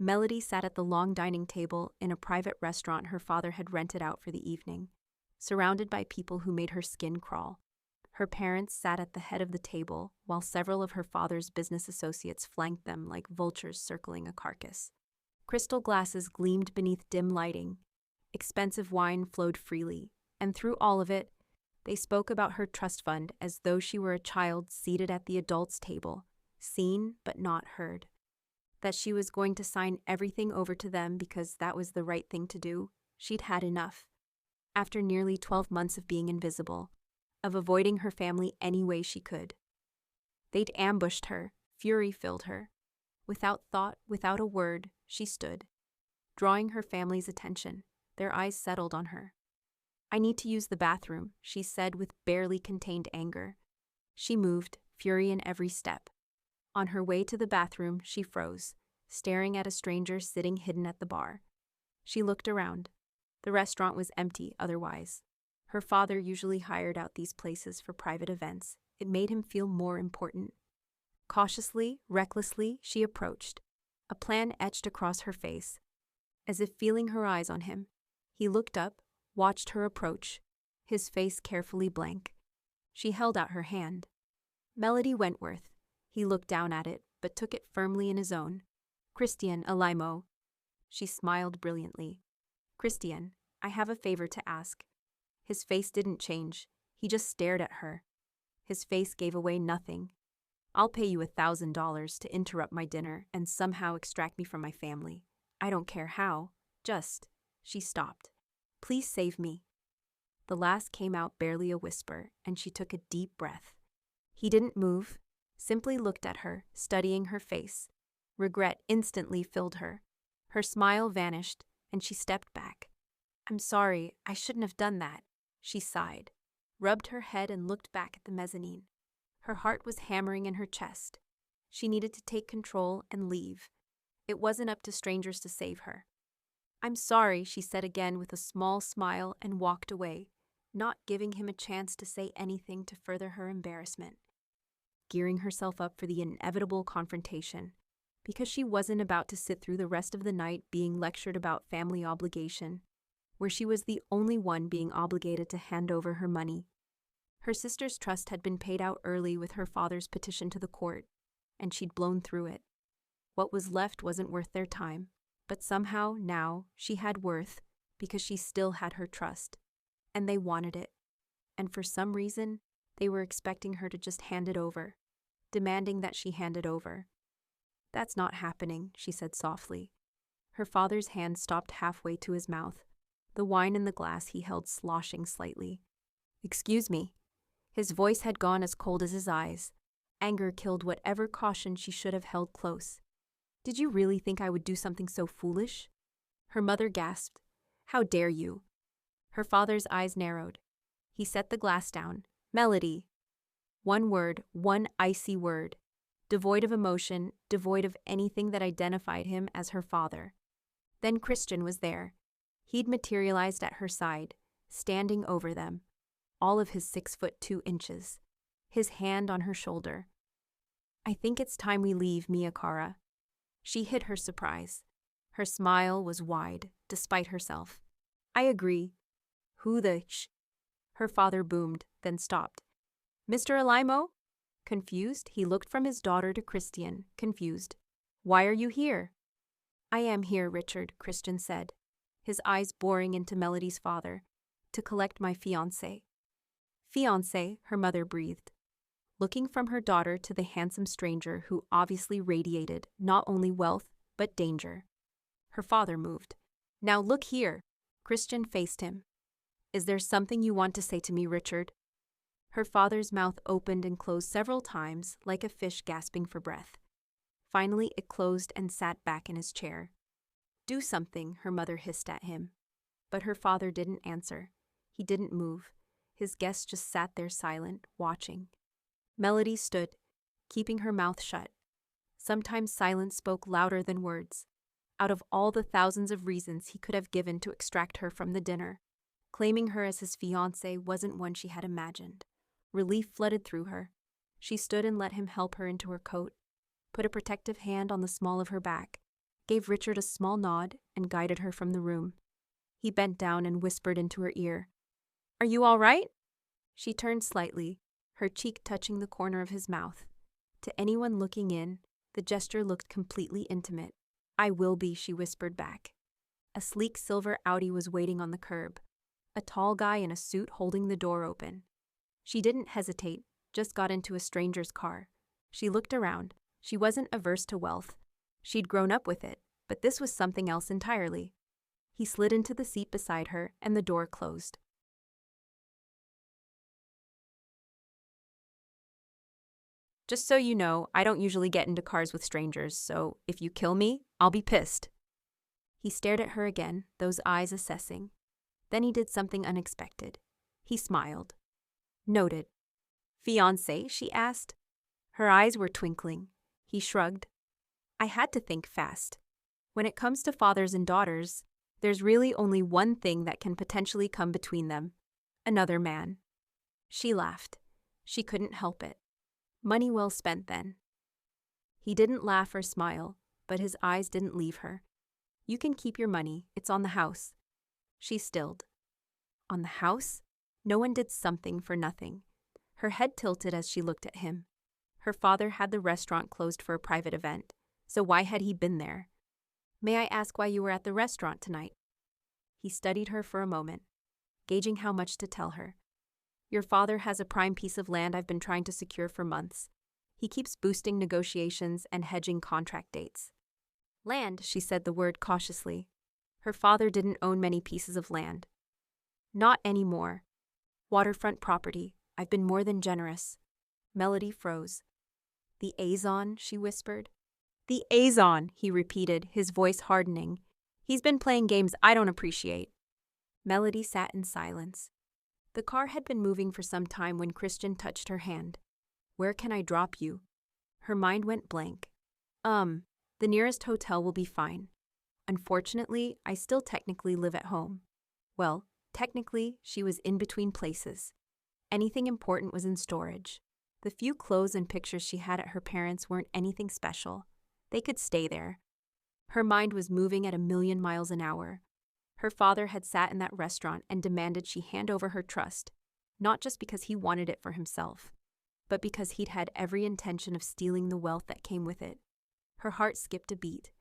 Melody sat at the long dining table in a private restaurant her father had rented out for the evening, surrounded by people who made her skin crawl. Her parents sat at the head of the table, while several of her father's business associates flanked them like vultures circling a carcass. Crystal glasses gleamed beneath dim lighting. Expensive wine flowed freely, and through all of it, they spoke about her trust fund as though she were a child seated at the adults' table, seen but not heard. That she was going to sign everything over to them because that was the right thing to do, she'd had enough. After nearly 12 months of being invisible, of avoiding her family any way she could. They'd ambushed her, fury filled her. Without thought, without a word, she stood, drawing her family's attention. Their eyes settled on her. "I need to use the bathroom," she said with barely contained anger. She moved, fury in every step. On her way to the bathroom, she froze, staring at a stranger sitting hidden at the bar. She looked around. The restaurant was empty otherwise. Her father usually hired out these places for private events. It made him feel more important. Cautiously, recklessly, she approached, a plan etched across her face. As if feeling her eyes on him, he looked up, watched her approach, his face carefully blank. She held out her hand. Melody Wentworth. He looked down at it, but took it firmly in his own. "Cristian Alaimo." She smiled brilliantly. "Cristian, I have a favor to ask." His face didn't change. He just stared at her. His face gave away nothing. "I'll pay you $1,000 to interrupt my dinner and somehow extract me from my family. I don't care how. Just..." She stopped. "Please save me." The last came out barely a whisper, and she took a deep breath. He didn't move, simply looked at her, studying her face. Regret instantly filled her. Her smile vanished, and she stepped back. "I'm sorry, I shouldn't have done that." She sighed, rubbed her head and looked back at the mezzanine. Her heart was hammering in her chest. She needed to take control and leave. It wasn't up to strangers to save her. "I'm sorry," she said again with a small smile and walked away, not giving him a chance to say anything to further her embarrassment. Gearing herself up for the inevitable confrontation, because she wasn't about to sit through the rest of the night being lectured about family obligation, where she was the only one being obligated to hand over her money. Her sister's trust had been paid out early with her father's petition to the court, and she'd blown through it. What was left wasn't worth their time, but somehow, now, she had worth because she still had her trust, and they wanted it. And for some reason, they were expecting her to just hand it over, demanding that she hand it over. "That's not happening," she said softly. Her father's hand stopped halfway to his mouth, the wine in the glass he held sloshing slightly. "Excuse me." His voice had gone as cold as his eyes. Anger killed whatever caution she should have held close. "Did you really think I would do something so foolish?" Her mother gasped. "How dare you?" Her father's eyes narrowed. He set the glass down. "Melody." One word, one icy word. Devoid of emotion, devoid of anything that identified him as her father. Then Cristian was there. He'd materialized at her side, standing over them, all of his 6'2", his hand on her shoulder. "I think it's time we leave, Mia Cara." She hid her surprise. Her smile was wide, despite herself. "I agree." "Who the sh..." Her father boomed, then stopped. "Mr. Alaimo?" Confused, he looked from his daughter to Cristian, confused. "Why are you here?" "I am here, Richard," Cristian said, his eyes boring into Melody's father, "to collect my fiancé." "Fiancé," her mother breathed, looking from her daughter to the handsome stranger who obviously radiated not only wealth, but danger. Her father moved. "Now look here." Cristian faced him. "Is there something you want to say to me, Richard?" Her father's mouth opened and closed several times, like a fish gasping for breath. Finally, it closed and sat back in his chair. "Do something," her mother hissed at him. But her father didn't answer. He didn't move. His guest just sat there silent, watching. Melody stood, keeping her mouth shut. Sometimes silence spoke louder than words. Out of all the thousands of reasons he could have given to extract her from the dinner, claiming her as his fiancée wasn't one she had imagined. Relief flooded through her. She stood and let him help her into her coat, put a protective hand on the small of her back, gave Richard a small nod and guided her from the room. He bent down and whispered into her ear, "Are you all right?" She turned slightly, her cheek touching the corner of his mouth. To anyone looking in, the gesture looked completely intimate. "I will be," she whispered back. A sleek silver Audi was waiting on the curb, a tall guy in a suit holding the door open. She didn't hesitate, just got into a stranger's car. She looked around. She wasn't averse to wealth. She'd grown up with it, but this was something else entirely. He slid into the seat beside her, and the door closed. "Just so you know, I don't usually get into cars with strangers, so if you kill me, I'll be pissed." He stared at her again, those eyes assessing. Then he did something unexpected. He smiled. "Noted. Fiancé?" she asked. Her eyes were twinkling. He shrugged. "I had to think fast. When it comes to fathers and daughters, there's really only one thing that can potentially come between them. Another man." She laughed. She couldn't help it. Money well spent, then. He didn't laugh or smile, but his eyes didn't leave her. "You can keep your money. It's on the house." She stilled. On the house? No one did something for nothing. Her head tilted as she looked at him. Her father had the restaurant closed for a private event, so why had he been there? "May I ask why you were at the restaurant tonight?" He studied her for a moment, gauging how much to tell her. "Your father has a prime piece of land I've been trying to secure for months. He keeps boosting negotiations and hedging contract dates." "Land," she said the word cautiously. Her father didn't own many pieces of land. "Not anymore. Waterfront property. I've been more than generous." Melody froze. "The Azon," she whispered. "The Azon," he repeated, his voice hardening. "He's been playing games I don't appreciate." Melody sat in silence. The car had been moving for some time when Cristian touched her hand. "Where can I drop you?" Her mind went blank. The nearest hotel will be fine. Unfortunately, I still technically live at home." Well, technically, she was in between places. Anything important was in storage. The few clothes and pictures she had at her parents' weren't anything special. They could stay there. Her mind was moving at 1,000,000 miles an hour. Her father had sat in that restaurant and demanded she hand over her trust, not just because he wanted it for himself, but because he'd had every intention of stealing the wealth that came with it. Her heart skipped a beat.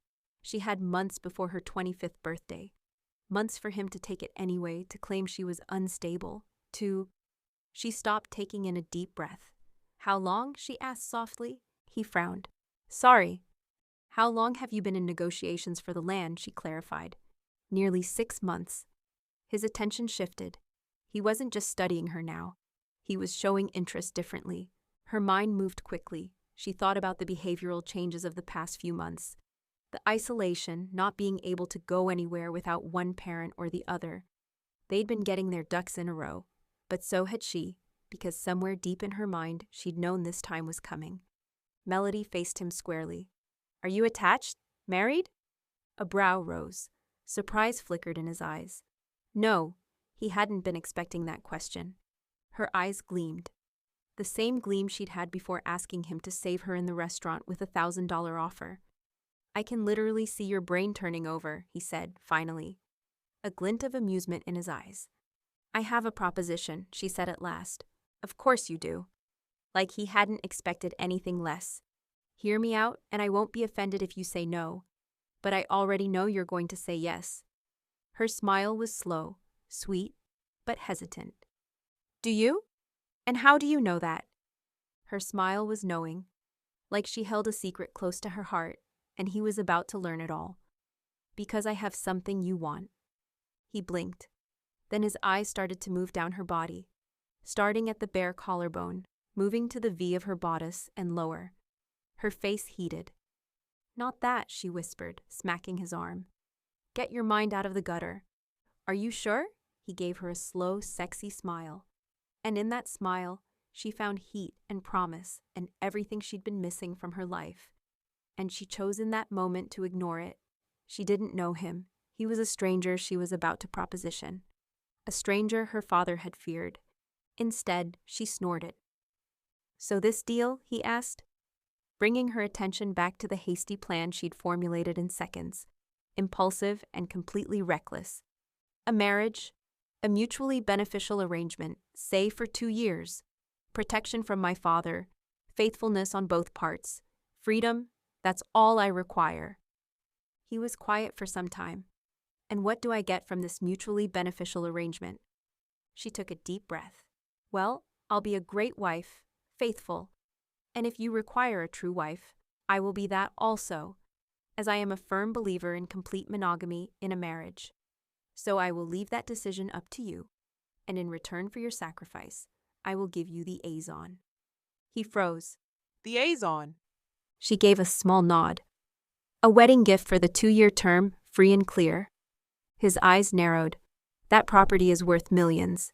She had months before her 25th birthday. Months for him to take it anyway, to claim she was unstable, to... She stopped, taking in a deep breath. "How long?" she asked softly. He frowned. "Sorry." "How long have you been in negotiations for the land?" she clarified. "Nearly 6 months." His attention shifted. He wasn't just studying her now. He was showing interest differently. Her mind moved quickly. She thought about the behavioral changes of the past few months. The isolation, not being able to go anywhere without one parent or the other. They'd been getting their ducks in a row, but so had she, because somewhere deep in her mind she'd known this time was coming. Melody faced him squarely. "Are you attached? Married?" A brow rose. Surprise flickered in his eyes. No, he hadn't been expecting that question. Her eyes gleamed. The same gleam she'd had before asking him to save her in the restaurant with a $1,000 offer. "I can literally see your brain turning over," he said, finally. A glint of amusement in his eyes. "I have a proposition," she said at last. "Of course you do." Like he hadn't expected anything less. "Hear me out, and I won't be offended if you say no. But I already know you're going to say yes." Her smile was slow, sweet, but hesitant. "Do you? And how do you know that?" Her smile was knowing, like she held a secret close to her heart, and he was about to learn it all. "Because I have something you want." He blinked. Then his eyes started to move down her body, starting at the bare collarbone, moving to the V of her bodice and lower. Her face heated. "Not that," she whispered, smacking his arm. "Get your mind out of the gutter." "Are you sure?" He gave her a slow, sexy smile. And in that smile, she found heat and promise and everything she'd been missing from her life. And she chose in that moment to ignore it. She didn't know him. He was a stranger she was about to proposition. A stranger her father had feared. Instead, she snorted. "So this deal?" he asked. bringing her attention back to the hasty plan she'd formulated in seconds. Impulsive and completely reckless. A marriage, a mutually beneficial arrangement, say for 2 years. Protection from my father, faithfulness on both parts, freedom, that's all I require. He was quiet for some time. And what do I get from this mutually beneficial arrangement? She took a deep breath. Well, I'll be a great wife, faithful. And if you require a true wife, I will be that also, as I am a firm believer in complete monogamy in a marriage. So I will leave that decision up to you, and in return for your sacrifice, I will give you the Azon. He froze. The Azon? She gave a small nod. A wedding gift for the 2-year term, free and clear. His eyes narrowed. That property is worth millions.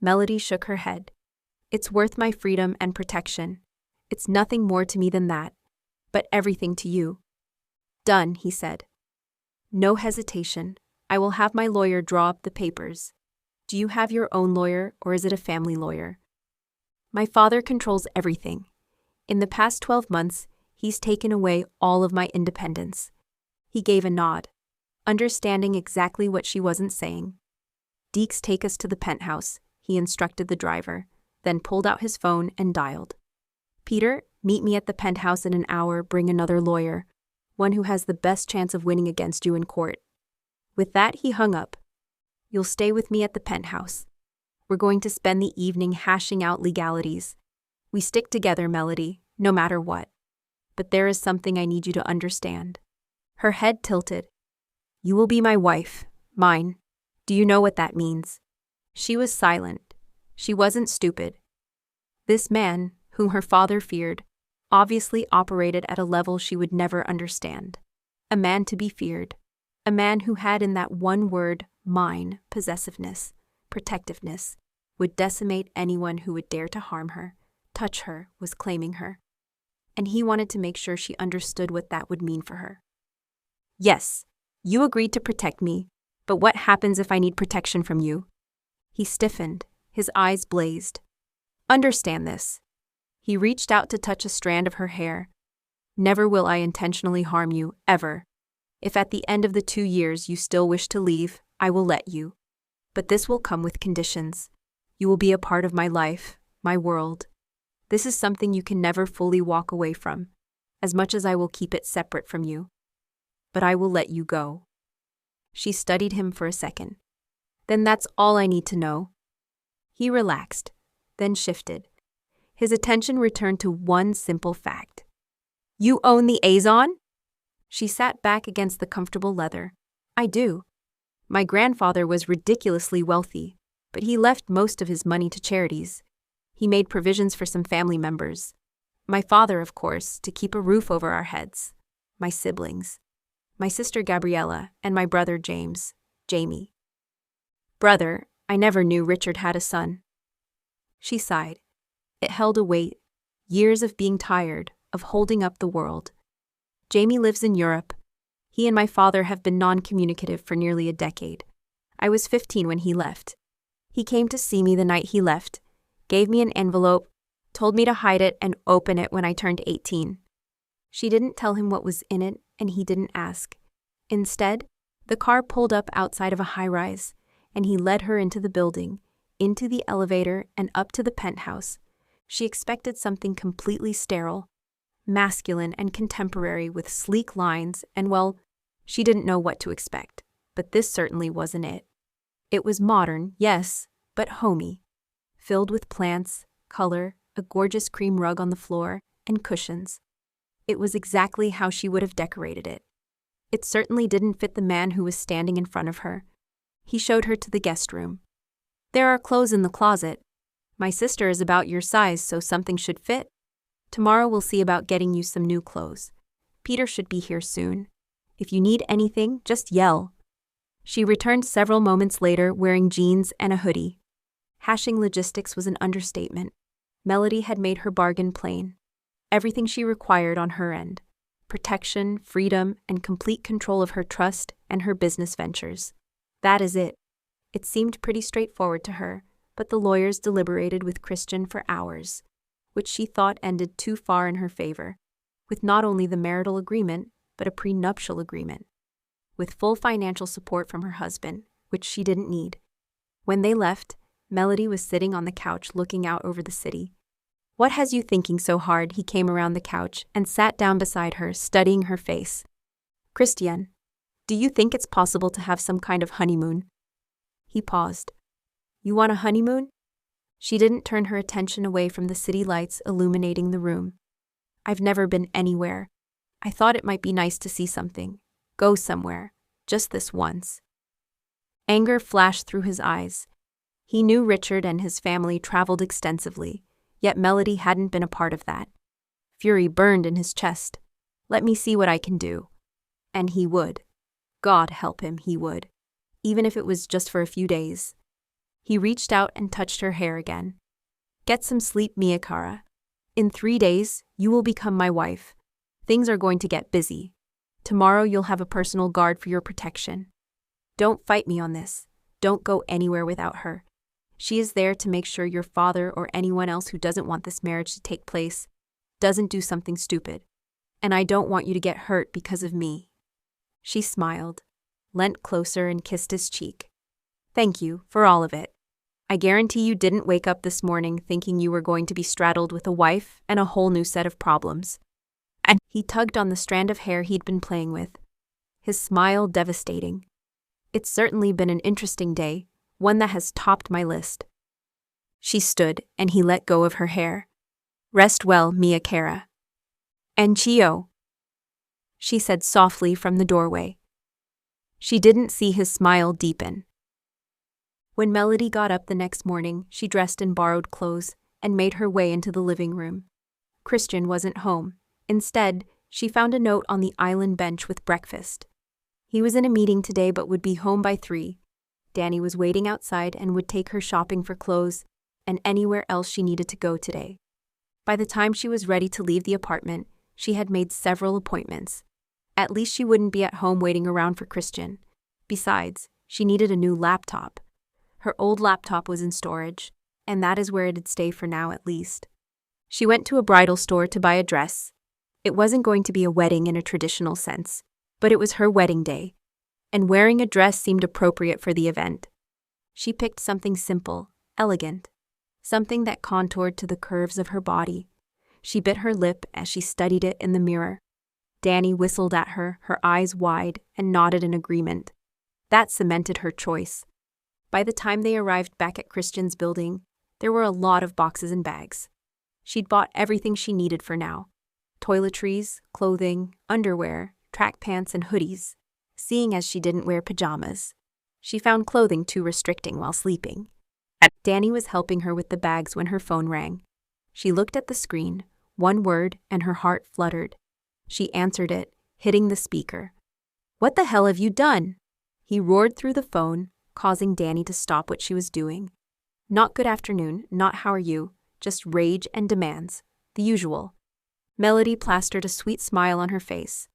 Melody shook her head. It's worth my freedom and protection. It's nothing more to me than that, but everything to you. Done, he said. No hesitation. I will have my lawyer draw up the papers. Do you have your own lawyer, or is it a family lawyer? My father controls everything. In the past 12 months, he's taken away all of my independence. He gave a nod, understanding exactly what she wasn't saying. Deeks, take us to the penthouse, he instructed the driver, then pulled out his phone and dialed. Peter, meet me at the penthouse in an hour, bring another lawyer, one who has the best chance of winning against you in court. With that, he hung up. You'll stay with me at the penthouse. We're going to spend the evening hashing out legalities. We stick together, Melody, no matter what. But there is something I need you to understand. Her head tilted. You will be my wife, mine. Do you know what that means? She was silent. She wasn't stupid. This man, whom her father feared, obviously operated at a level she would never understand. A man to be feared. A man who had in that one word, mine, possessiveness, protectiveness, would decimate anyone who would dare to harm her, touch her, was claiming her. And he wanted to make sure she understood what that would mean for her. Yes, you agreed to protect me, but what happens if I need protection from you? He stiffened, his eyes blazed. Understand this. He reached out to touch a strand of her hair. Never will I intentionally harm you, ever. If at the end of the 2 years you still wish to leave, I will let you. But this will come with conditions. You will be a part of my life, my world. This is something you can never fully walk away from, as much as I will keep it separate from you. But I will let you go. She studied him for a second. Then that's all I need to know. He relaxed, then shifted. His attention returned to one simple fact. You own the Azon? She sat back against the comfortable leather. I do. My grandfather was ridiculously wealthy, but he left most of his money to charities. He made provisions for some family members. My father, of course, to keep a roof over our heads. My siblings. My sister Gabriella and my brother Jamie. Brother, I never knew Richard had a son. She sighed. It held a weight, years of being tired, of holding up the world. Jamie lives in Europe. He and my father have been non-communicative for nearly a decade. I was 15 when he left. He came to see me the night he left, gave me an envelope, told me to hide it and open it when I turned 18. She didn't tell him what was in it, and he didn't ask. Instead, the car pulled up outside of a high-rise, and he led her into the building, into the elevator, and up to the penthouse. She expected something completely sterile, masculine and contemporary with sleek lines, and well, she didn't know what to expect, but this certainly wasn't it. It was modern, yes, but homey, filled with plants, color, a gorgeous cream rug on the floor, and cushions. It was exactly how she would have decorated it. It certainly didn't fit the man who was standing in front of her. He showed her to the guest room. There are clothes in the closet. My sister is about your size, so something should fit. Tomorrow we'll see about getting you some new clothes. Peter should be here soon. If you need anything, just yell. She returned several moments later wearing jeans and a hoodie. Hashing logistics was an understatement. Melody had made her bargain plain. Everything she required on her end. Protection, freedom, and complete control of her trust and her business ventures. That is it. It seemed pretty straightforward to her, but the lawyers deliberated with Cristian for hours, which she thought ended too far in her favor. with not only the marital agreement, but a prenuptial agreement, with full financial support from her husband, which she didn't need. When they left, Melody was sitting on the couch looking out over the city. "What has you thinking so hard?" He came around the couch and sat down beside her, studying her face. "Cristian, do you think it's possible to have some kind of honeymoon?" He paused. "You want a honeymoon?" She didn't turn her attention away from the city lights illuminating the room. "I've never been anywhere. I thought it might be nice to see something. Go somewhere. Just this once." Anger flashed through his eyes. He knew Richard and his family traveled extensively, yet Melody hadn't been a part of that. Fury burned in his chest. "Let me see what I can do." And he would. God help him, he would. Even if it was just for a few days. He reached out and touched her hair again. "Get some sleep, Mia Cara. In 3 days, you will become my wife. Things are going to get busy. Tomorrow you'll have a personal guard for your protection. Don't fight me on this. Don't go anywhere without her. She is there to make sure your father or anyone else who doesn't want this marriage to take place doesn't do something stupid. And I don't want you to get hurt because of me." She smiled, leant closer and kissed his cheek. "Thank you for all of it. I guarantee you didn't wake up this morning thinking you were going to be straddled with a wife and a whole new set of problems." And he tugged on the strand of hair he'd been playing with, his smile devastating. "It's certainly been an interesting day, one that has topped my list." She stood, and he let go of her hair. "Rest well, Mia Cara." "And Chio," she said softly from the doorway. She didn't see his smile deepen. When Melody got up the next morning, she dressed in borrowed clothes and made her way into the living room. Cristian wasn't home. Instead, she found a note on the island bench with breakfast. He was in a meeting today but would be home by 3. Danny was waiting outside and would take her shopping for clothes and anywhere else she needed to go today. By the time she was ready to leave the apartment, she had made several appointments. At least she wouldn't be at home waiting around for Cristian. Besides, she needed a new laptop. Her old laptop was in storage, and that is where it'd stay for now at least. She went to a bridal store to buy a dress. It wasn't going to be a wedding in a traditional sense, but it was her wedding day, and wearing a dress seemed appropriate for the event. She picked something simple, elegant, something that contoured to the curves of her body. She bit her lip as she studied it in the mirror. Danny whistled at her, her eyes wide, and nodded in agreement. That cemented her choice. By the time they arrived back at Cristian's building, there were a lot of boxes and bags. She'd bought everything she needed for now. Toiletries, clothing, underwear, track pants, and hoodies, seeing as she didn't wear pajamas. She found clothing too restricting while sleeping. Danny was helping her with the bags when her phone rang. She looked at the screen, one word, and her heart fluttered. She answered it, hitting the speaker. "What the hell have you done?" He roared through the phone, causing Danny to stop what she was doing. Not good afternoon, not how are you, just rage and demands. The usual. Melody plastered a sweet smile on her face.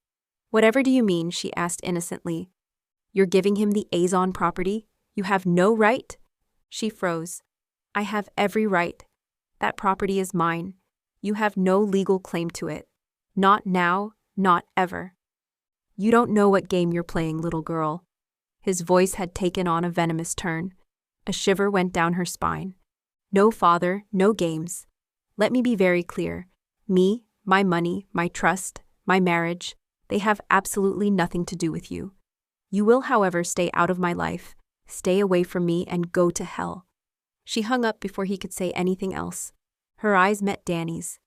"Whatever do you mean?" she asked innocently. "You're giving him the Azon property? You have no right?" She froze. "I have every right. That property is mine. You have no legal claim to it. Not now, not ever. You don't know what game you're playing, little girl." His voice had taken on a venomous turn. A shiver went down her spine. "No father, no games. Let me be very clear. Me, my money, my trust, my marriage, they have absolutely nothing to do with you. You will, however, stay out of my life, stay away from me, and go to hell." She hung up before he could say anything else. Her eyes met Danny's.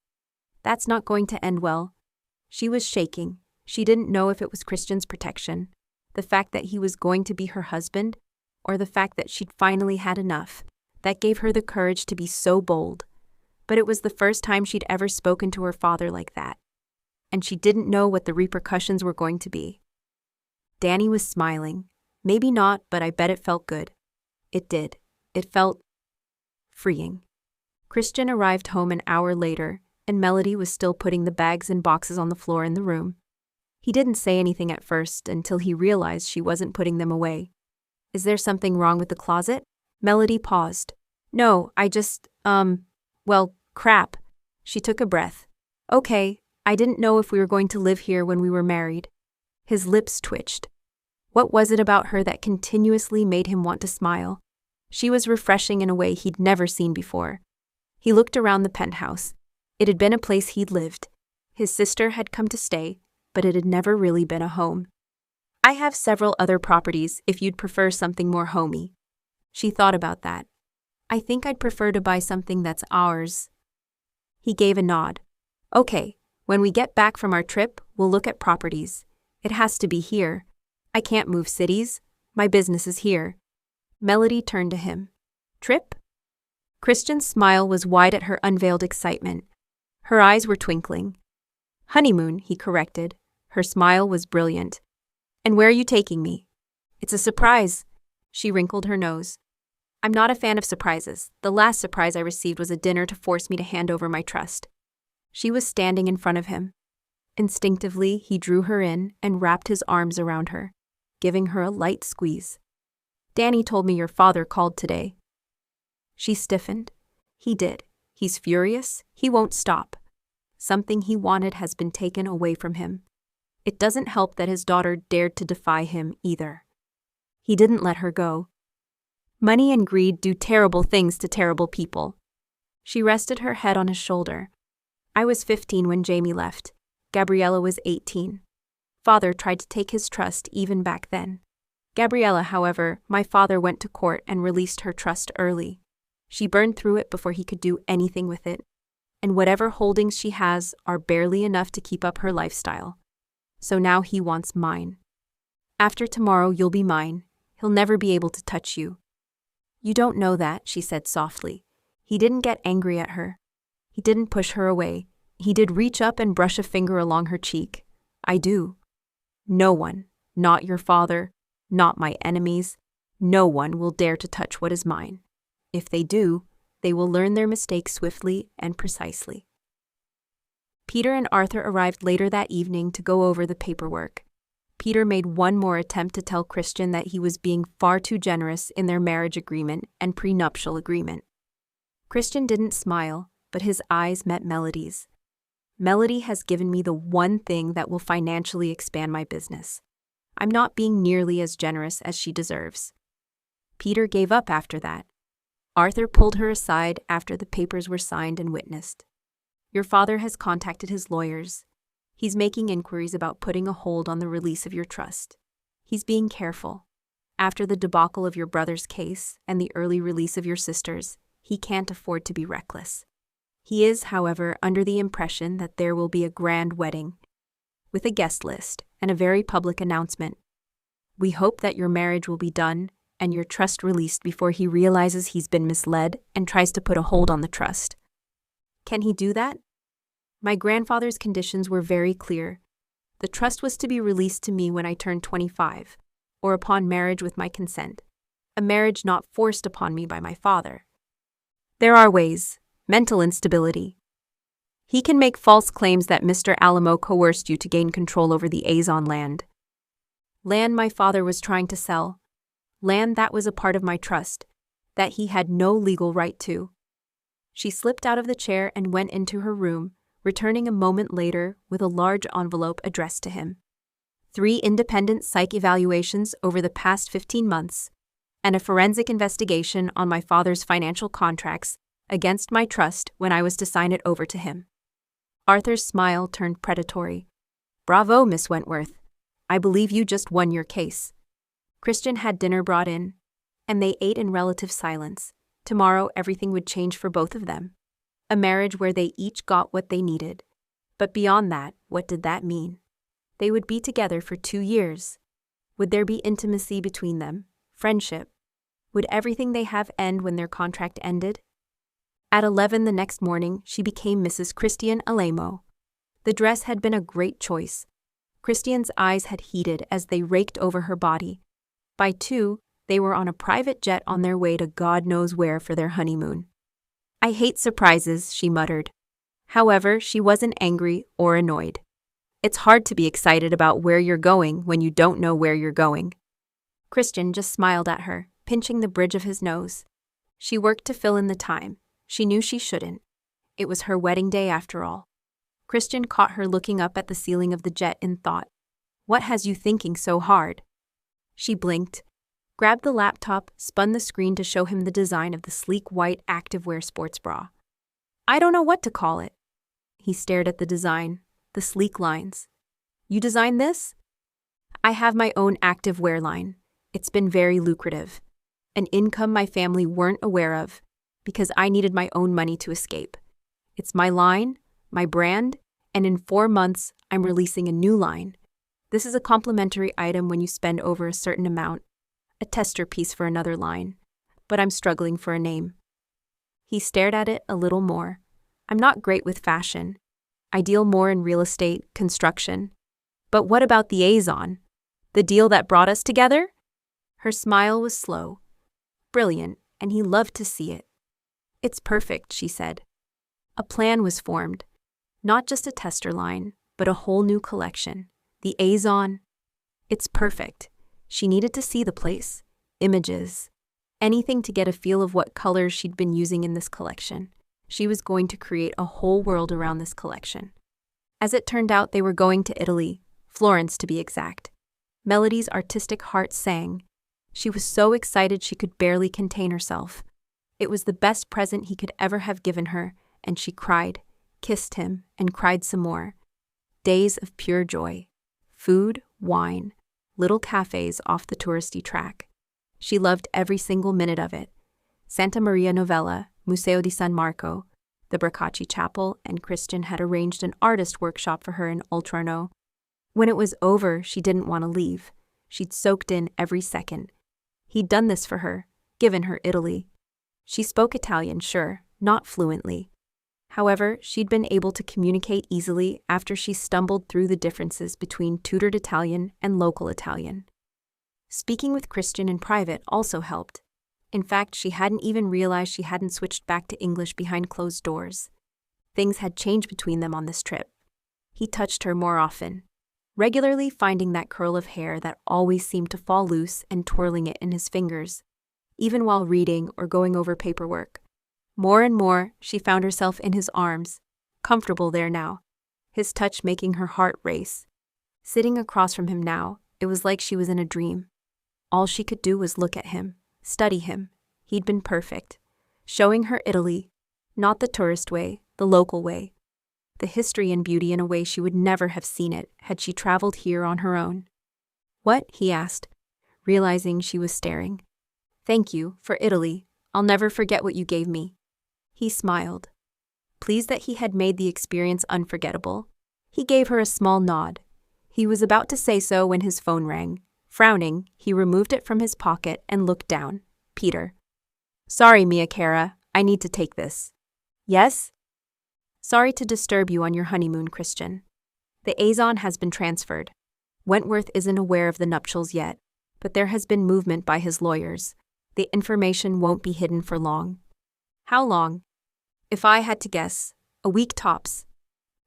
That's not going to end well. She was shaking. She didn't know if it was Cristian's protection, the fact that he was going to be her husband, or the fact that she'd finally had enough, that gave her the courage to be so bold. But it was the first time she'd ever spoken to her father like that, and she didn't know what the repercussions were going to be. Danny was smiling. Maybe not, but I bet it felt good. It did. It felt freeing. Cristian arrived home an hour later, and Melody was still putting the bags and boxes on the floor in the room. He didn't say anything at first until he realized she wasn't putting them away. "Is there something wrong with the closet?" Melody paused. "No, I just, well, crap." She took a breath. "Okay, I didn't know if we were going to live here when we were married." His lips twitched. What was it about her that continuously made him want to smile? She was refreshing in a way he'd never seen before. He looked around the penthouse. It had been a place he'd lived. His sister had come to stay, but it had never really been a home. "I have several other properties if you'd prefer something more homey." She thought about that. "I think I'd prefer to buy something that's ours." He gave a nod. "Okay, when we get back from our trip, we'll look at properties. It has to be here. I can't move cities. My business is here." Melody turned to him. "Trip?" Christian's smile was wide at her unveiled excitement. Her eyes were twinkling. "Honeymoon," he corrected. Her smile was brilliant. "And where are you taking me?" "It's a surprise." She wrinkled her nose. "I'm not a fan of surprises. The last surprise I received was a dinner to force me to hand over my trust." She was standing in front of him. Instinctively, he drew her in and wrapped his arms around her, giving her a light squeeze. "Danny told me your father called today." She stiffened. "He did. He's furious. He won't stop. Something he wanted has been taken away from him. It doesn't help that his daughter dared to defy him either. He didn't let her go. Money and greed do terrible things to terrible people." She rested her head on his shoulder. "I was 15 when Jamie left. Gabriella was 18. Father tried to take his trust even back then. Gabriella, however, my father went to court and released her trust early. She burned through it before he could do anything with it. And whatever holdings she has are barely enough to keep up her lifestyle. So now he wants mine. After tomorrow, you'll be mine. He'll never be able to touch you." "You don't know that," she said softly. He didn't get angry at her. He didn't push her away. He did reach up and brush a finger along her cheek. "I do. No one, not your father, not my enemies, no one will dare to touch what is mine. If they do, they will learn their mistake swiftly and precisely." Peter and Arthur arrived later that evening to go over the paperwork. Peter made one more attempt to tell Christian that he was being far too generous in their marriage agreement and prenuptial agreement. Christian didn't smile, but his eyes met Melody's. "Melody has given me the one thing that will financially expand my business. I'm not being nearly as generous as she deserves." Peter gave up after that. Arthur pulled her aside after the papers were signed and witnessed. "Your father has contacted his lawyers. He's making inquiries about putting a hold on the release of your trust. He's being careful. After the debacle of your brother's case and the early release of your sister's, he can't afford to be reckless. He is, however, under the impression that there will be a grand wedding, with a guest list and a very public announcement. We hope that your marriage will be done and your trust released before he realizes he's been misled and tries to put a hold on the trust." "Can he do that?" "My grandfather's conditions were very clear. The trust was to be released to me when I turned 25, or upon marriage with my consent, a marriage not forced upon me by my father. There are ways. Mental instability. He can make false claims that Mr. Alaimo coerced you to gain control over the Azon land. Land my father was trying to sell. Land that was a part of my trust, that he had no legal right to." She slipped out of the chair and went into her room, returning a moment later with a large envelope addressed to him. 3 independent psych evaluations over the past 15 months, and a forensic investigation on my father's financial contracts against my trust when I was to sign it over to him. Arthur's smile turned predatory. "Bravo, Miss Wentworth. I believe you just won your case." Christian had dinner brought in, and they ate in relative silence. Tomorrow everything would change for both of them. A marriage where they each got what they needed. But beyond that, what did that mean? They would be together for 2 years. Would there be intimacy between them? Friendship? Would everything they have end when their contract ended? At 11 the next morning, she became Mrs. Cristian Alaimo. The dress had been a great choice. Christian's eyes had heated as they raked over her body. By 2, they were on a private jet on their way to God knows where for their honeymoon. "I hate surprises," she muttered. However, she wasn't angry or annoyed. It's hard to be excited about where you're going when you don't know where you're going. Christian just smiled at her, pinching the bridge of his nose. She worked to fill in the time. She knew she shouldn't. It was her wedding day after all. Cristian caught her looking up at the ceiling of the jet in thought. What has you thinking so hard? She blinked, grabbed the laptop, spun the screen to show him the design of the sleek white activewear sports bra. I don't know what to call it. He stared at the design, the sleek lines. You designed this? I have my own activewear line. It's been very lucrative. An income my family weren't aware of, because I needed my own money to escape. It's my line, my brand, and in 4 months, I'm releasing a new line. This is a complimentary item when you spend over a certain amount, a tester piece for another line, but I'm struggling for a name. He stared at it a little more. I'm not great with fashion. I deal more in real estate, construction. But what about the Azon? The deal that brought us together? Her smile was slow. Brilliant, and he loved to see it. It's perfect, she said. A plan was formed. Not just a tester line, but a whole new collection. The Azon. It's perfect. She needed to see the place. Images. Anything to get a feel of what colors she'd been using in this collection. She was going to create a whole world around this collection. As it turned out, they were going to Italy, Florence to be exact. Melody's artistic heart sang. She was so excited she could barely contain herself. It was the best present he could ever have given her, and she cried, kissed him, and cried some more. Days of pure joy. Food, wine, little cafes off the touristy track. She loved every single minute of it. Santa Maria Novella, Museo di San Marco, the Braccacci Chapel, and Cristian had arranged an artist workshop for her in Oltrarno. When it was over, she didn't want to leave. She'd soaked in every second. He'd done this for her, given her Italy. She spoke Italian, sure, not fluently. However, she'd been able to communicate easily after she stumbled through the differences between tutored Italian and local Italian. Speaking with Cristian in private also helped. In fact, she hadn't even realized she hadn't switched back to English behind closed doors. Things had changed between them on this trip. He touched her more often, regularly finding that curl of hair that always seemed to fall loose and twirling it in his fingers, even while reading or going over paperwork. More and more, she found herself in his arms, comfortable there now, his touch making her heart race. Sitting across from him now, it was like she was in a dream. All she could do was look at him, study him. He'd been perfect, showing her Italy, not the tourist way, the local way. The history and beauty in a way she would never have seen it had she traveled here on her own. What? He asked, realizing she was staring. Thank you, for Italy. I'll never forget what you gave me. He smiled. Pleased that he had made the experience unforgettable, he gave her a small nod. He was about to say so when his phone rang. Frowning, he removed it from his pocket and looked down. Peter. Sorry, Mia Cara, I need to take this. Yes? Sorry to disturb you on your honeymoon, Cristian. The Azon has been transferred. Wentworth isn't aware of the nuptials yet, but there has been movement by his lawyers. The information won't be hidden for long. How long? If I had to guess, a week tops.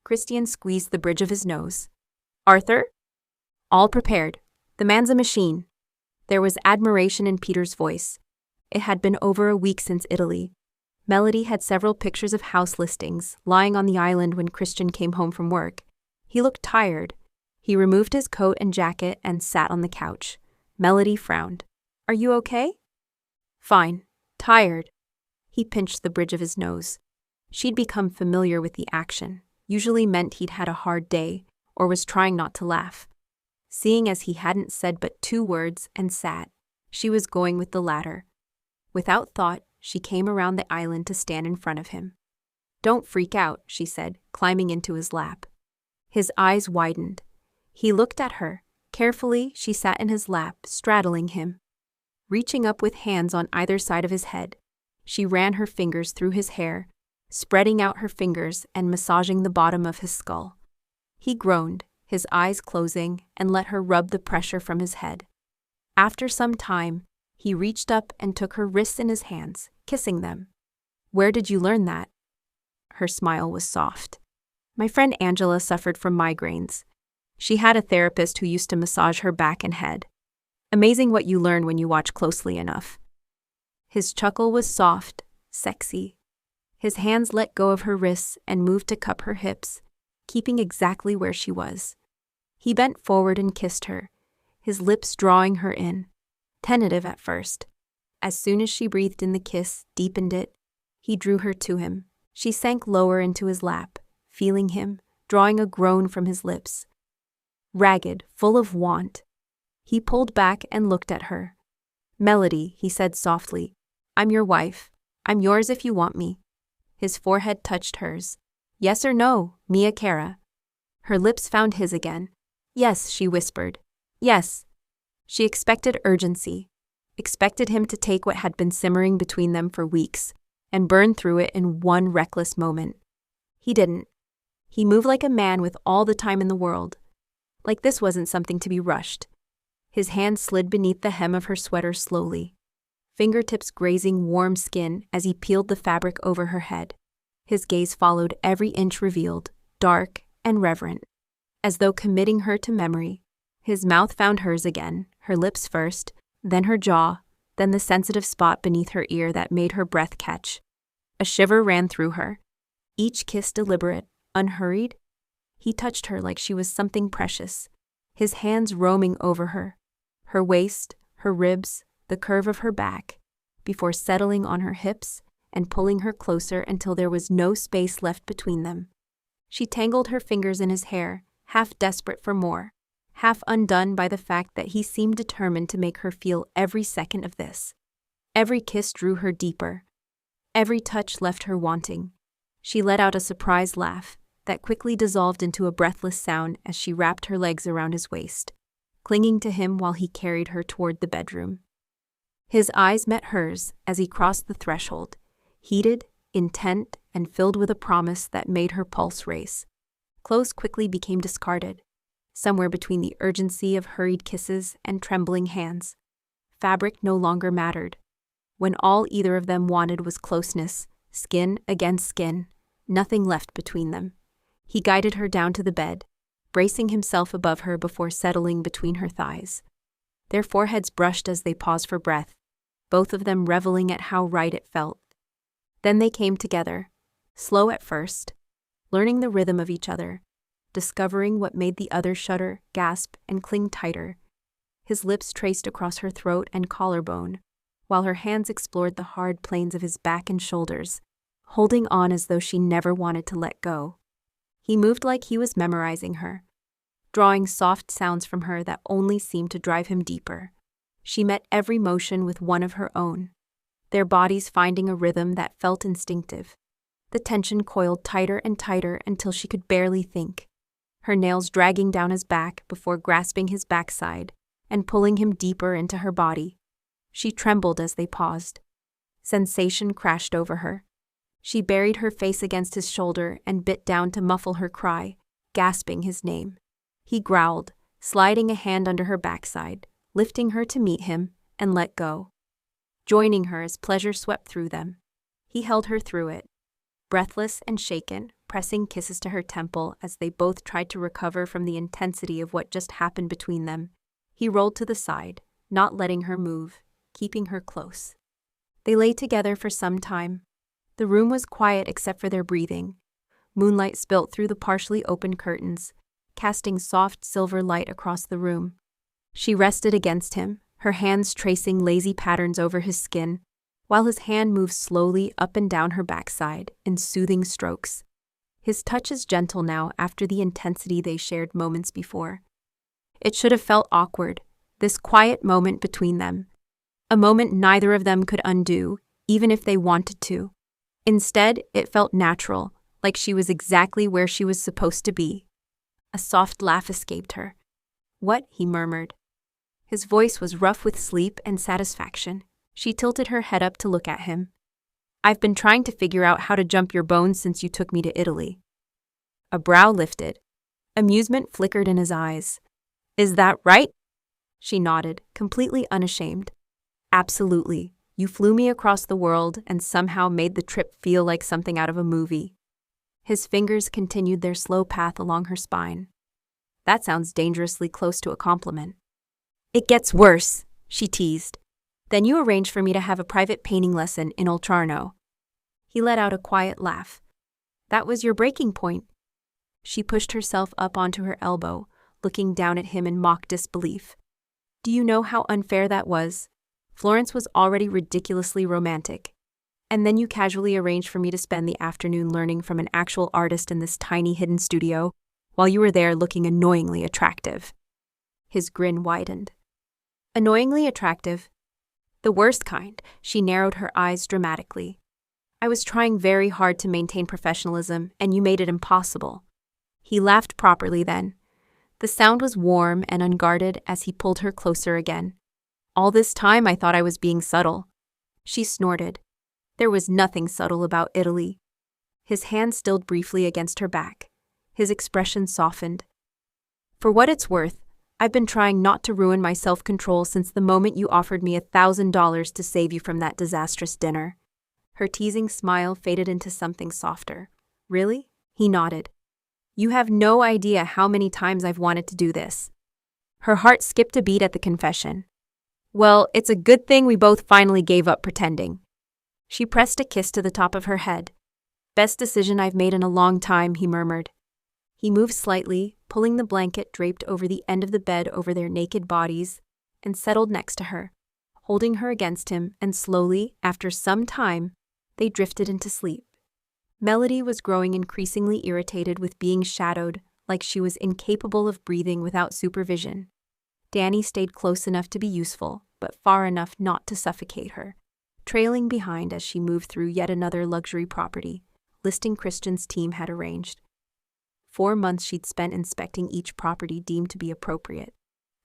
Cristian squeezed the bridge of his nose. Arthur? All prepared. The man's a machine. There was admiration in Peter's voice. It had been over a week since Italy. Melody had several pictures of house listings lying on the island when Cristian came home from work. He looked tired. He removed his coat and jacket and sat on the couch. Melody frowned. Are you okay? Fine. Tired. He pinched the bridge of his nose. She'd become familiar with the action, usually meant he'd had a hard day or was trying not to laugh. Seeing as he hadn't said but 2 words and sat, she was going with the latter. Without thought, she came around the island to stand in front of him. Don't freak out, she said, climbing into his lap. His eyes widened. He looked at her. Carefully, she sat in his lap, straddling him. Reaching up with hands on either side of his head, she ran her fingers through his hair, spreading out her fingers and massaging the bottom of his skull. He groaned, his eyes closing, and let her rub the pressure from his head. After some time, he reached up and took her wrists in his hands, kissing them. Where did you learn that? Her smile was soft. My friend Angela suffered from migraines. She had a therapist who used to massage her back and head. Amazing what you learn when you watch closely enough. His chuckle was soft, sexy. His hands let go of her wrists and moved to cup her hips, keeping exactly where she was. He bent forward and kissed her, his lips drawing her in, tentative at first. As soon as she breathed in the kiss, deepened it, he drew her to him. She sank lower into his lap, feeling him, drawing a groan from his lips. Ragged, full of want. He pulled back and looked at her. "Melody," he said softly, "I'm your wife. I'm yours if you want me." His forehead touched hers. "Yes or no, Mia Cara?" Her lips found his again. "Yes," she whispered. "Yes." She expected urgency, expected him to take what had been simmering between them for weeks and burn through it in one reckless moment. He didn't. He moved like a man with all the time in the world. Like this wasn't something to be rushed. His hand slid beneath the hem of her sweater slowly, fingertips grazing warm skin as he peeled the fabric over her head. His gaze followed every inch revealed, dark and reverent, as though committing her to memory. His mouth found hers again, her lips first, then her jaw, then the sensitive spot beneath her ear that made her breath catch. A shiver ran through her. Each kiss deliberate, unhurried. He touched her like she was something precious, his hands roaming over her waist, her ribs, the curve of her back, before settling on her hips and pulling her closer until there was no space left between them. She tangled her fingers in his hair, half desperate for more, half undone by the fact that he seemed determined to make her feel every second of this. Every kiss drew her deeper. Every touch left her wanting. She let out a surprised laugh that quickly dissolved into a breathless sound as she wrapped her legs around his waist, clinging to him while he carried her toward the bedroom. His eyes met hers as he crossed the threshold, heated, intent, and filled with a promise that made her pulse race. Clothes quickly became discarded, somewhere between the urgency of hurried kisses and trembling hands. Fabric no longer mattered. When all either of them wanted was closeness, skin against skin, nothing left between them. He guided her down to the bed, bracing himself above her before settling between her thighs. Their foreheads brushed as they paused for breath, both of them reveling at how right it felt. Then they came together, slow at first, learning the rhythm of each other, discovering what made the other shudder, gasp, and cling tighter. His lips traced across her throat and collarbone, while her hands explored the hard planes of his back and shoulders, holding on as though she never wanted to let go. He moved like he was memorizing her, drawing soft sounds from her that only seemed to drive him deeper. She met every motion with one of her own, their bodies finding a rhythm that felt instinctive. The tension coiled tighter and tighter until she could barely think, her nails dragging down his back before grasping his backside and pulling him deeper into her body. She trembled as they paused. Sensation crashed over her. She buried her face against his shoulder and bit down to muffle her cry, gasping his name. He growled, sliding a hand under her backside, lifting her to meet him, and let go, joining her as pleasure swept through them. He held her through it, breathless and shaken, pressing kisses to her temple as they both tried to recover from the intensity of what just happened between them. He rolled to the side, not letting her move, keeping her close. They lay together for some time. The room was quiet except for their breathing. Moonlight spilt through the partially opened curtains, casting soft silver light across the room. She rested against him, her hands tracing lazy patterns over his skin, while his hand moved slowly up and down her backside in soothing strokes. His touch is gentle now after the intensity they shared moments before. It should have felt awkward, this quiet moment between them. A moment neither of them could undo, even if they wanted to. Instead, it felt natural, like she was exactly where she was supposed to be. A soft laugh escaped her. "What?" he murmured. His voice was rough with sleep and satisfaction. She tilted her head up to look at him. "I've been trying to figure out how to jump your bones since you took me to Italy." A brow lifted. Amusement flickered in his eyes. "Is that right?" She nodded, completely unashamed. "Absolutely. You flew me across the world and somehow made the trip feel like something out of a movie." His fingers continued their slow path along her spine. "That sounds dangerously close to a compliment." "It gets worse," she teased. "Then you arranged for me to have a private painting lesson in Oltrarno." He let out a quiet laugh. "That was your breaking point." She pushed herself up onto her elbow, looking down at him in mock disbelief. Do you know how unfair that was? Florence was already ridiculously romantic. And then you casually arranged for me to spend the afternoon learning from an actual artist in this tiny hidden studio, while you were there looking annoyingly attractive. His grin widened. Annoyingly attractive? The worst kind. She narrowed her eyes dramatically. I was trying very hard to maintain professionalism, and you made it impossible. He laughed properly then. The sound was warm and unguarded as he pulled her closer again. All this time I thought I was being subtle. She snorted. There was nothing subtle about Italy. His hand stilled briefly against her back. His expression softened. For what it's worth, I've been trying not to ruin my self-control since the moment you offered me $1,000 to save you from that disastrous dinner. Her teasing smile faded into something softer. Really? He nodded. You have no idea how many times I've wanted to do this. Her heart skipped a beat at the confession. Well, it's a good thing we both finally gave up pretending. She pressed a kiss to the top of her head. Best decision I've made in a long time, he murmured. He moved slightly, pulling the blanket draped over the end of the bed over their naked bodies, and settled next to her, holding her against him, and slowly, after some time, they drifted into sleep. Melody was growing increasingly irritated with being shadowed, like she was incapable of breathing without supervision. Danny stayed close enough to be useful, but far enough not to suffocate her, trailing behind as she moved through yet another luxury property, listing Christian's team had arranged. 4 months she'd spent inspecting each property deemed to be appropriate,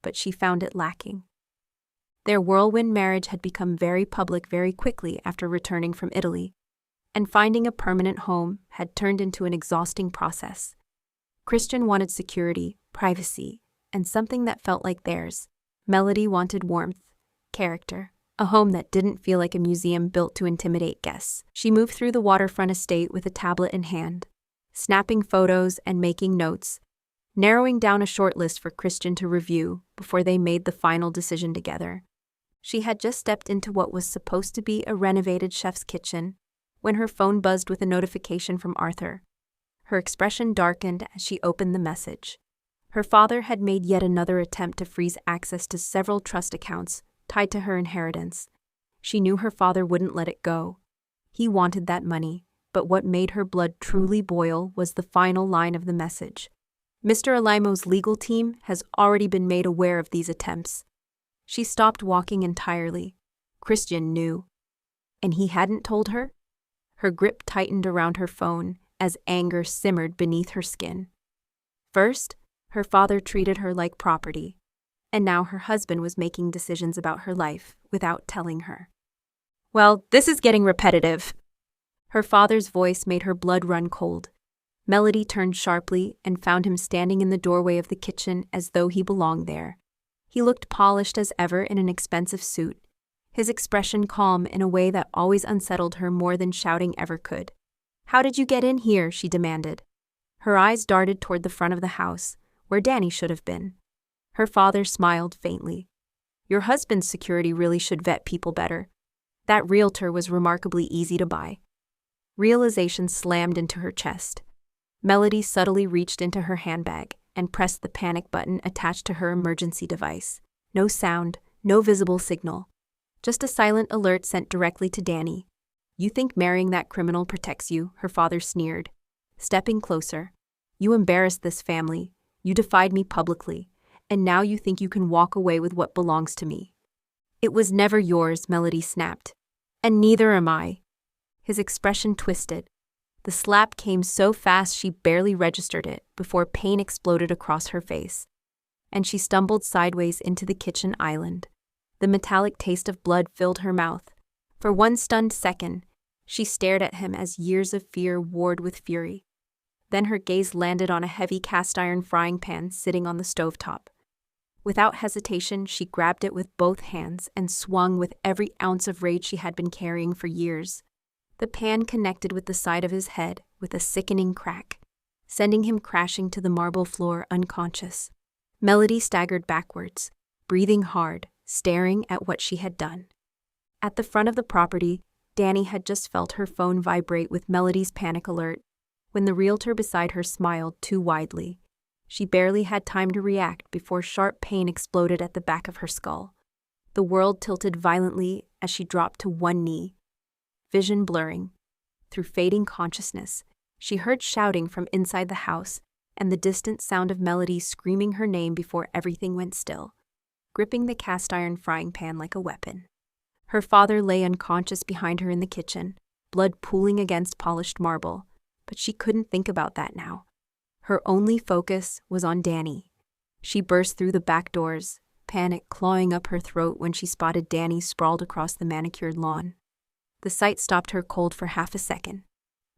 but she found it lacking. Their whirlwind marriage had become very public very quickly after returning from Italy, and finding a permanent home had turned into an exhausting process. Cristian wanted security, privacy, and something that felt like theirs. Melody wanted warmth, character, a home that didn't feel like a museum built to intimidate guests. She moved through the waterfront estate with a tablet in hand, snapping photos and making notes, narrowing down a short list for Cristian to review before they made the final decision together. She had just stepped into what was supposed to be a renovated chef's kitchen when her phone buzzed with a notification from Arthur. Her expression darkened as she opened the message. Her father had made yet another attempt to freeze access to several trust accounts tied to her inheritance. She knew her father wouldn't let it go. He wanted that money, but what made her blood truly boil was the final line of the message. Mr. Alaimo's legal team has already been made aware of these attempts. She stopped walking entirely. Cristian knew. And he hadn't told her? Her grip tightened around her phone as anger simmered beneath her skin. First, her father treated her like property, and now her husband was making decisions about her life without telling her. Well, this is getting repetitive. Her father's voice made her blood run cold. Melody turned sharply and found him standing in the doorway of the kitchen as though he belonged there. He looked polished as ever in an expensive suit, his expression calm in a way that always unsettled her more than shouting ever could. How did you get in here? She demanded. Her eyes darted toward the front of the house, where Danny should have been. Her father smiled faintly. Your husband's security really should vet people better. That realtor was remarkably easy to buy. Realization slammed into her chest. Melody subtly reached into her handbag and pressed the panic button attached to her emergency device. No sound, no visible signal. Just a silent alert sent directly to Danny. You think marrying that criminal protects you? Her father sneered. Stepping closer. You embarrassed this family. You defied me publicly. And now you think you can walk away with what belongs to me. It was never yours, Melody snapped. And neither am I. His expression twisted. The slap came so fast she barely registered it before pain exploded across her face. And she stumbled sideways into the kitchen island. The metallic taste of blood filled her mouth. For one stunned second, she stared at him as years of fear warred with fury. Then her gaze landed on a heavy cast-iron frying pan sitting on the stovetop. Without hesitation, she grabbed it with both hands and swung with every ounce of rage she had been carrying for years. The pan connected with the side of his head with a sickening crack, sending him crashing to the marble floor unconscious. Melody staggered backwards, breathing hard, staring at what she had done. At the front of the property, Danny had just felt her phone vibrate with Melody's panic alert. when the realtor beside her smiled too widely. She barely had time to react before sharp pain exploded at the back of her skull. The world tilted violently as she dropped to one knee, vision blurring. Through fading consciousness, she heard shouting from inside the house and the distant sound of Melody screaming her name before everything went still, gripping the cast-iron frying pan like a weapon. Her father lay unconscious behind her in the kitchen, blood pooling against polished marble, but she couldn't think about that now. Her only focus was on Danny. She burst through the back doors, panic clawing up her throat when she spotted Danny sprawled across the manicured lawn. The sight stopped her cold for half a second.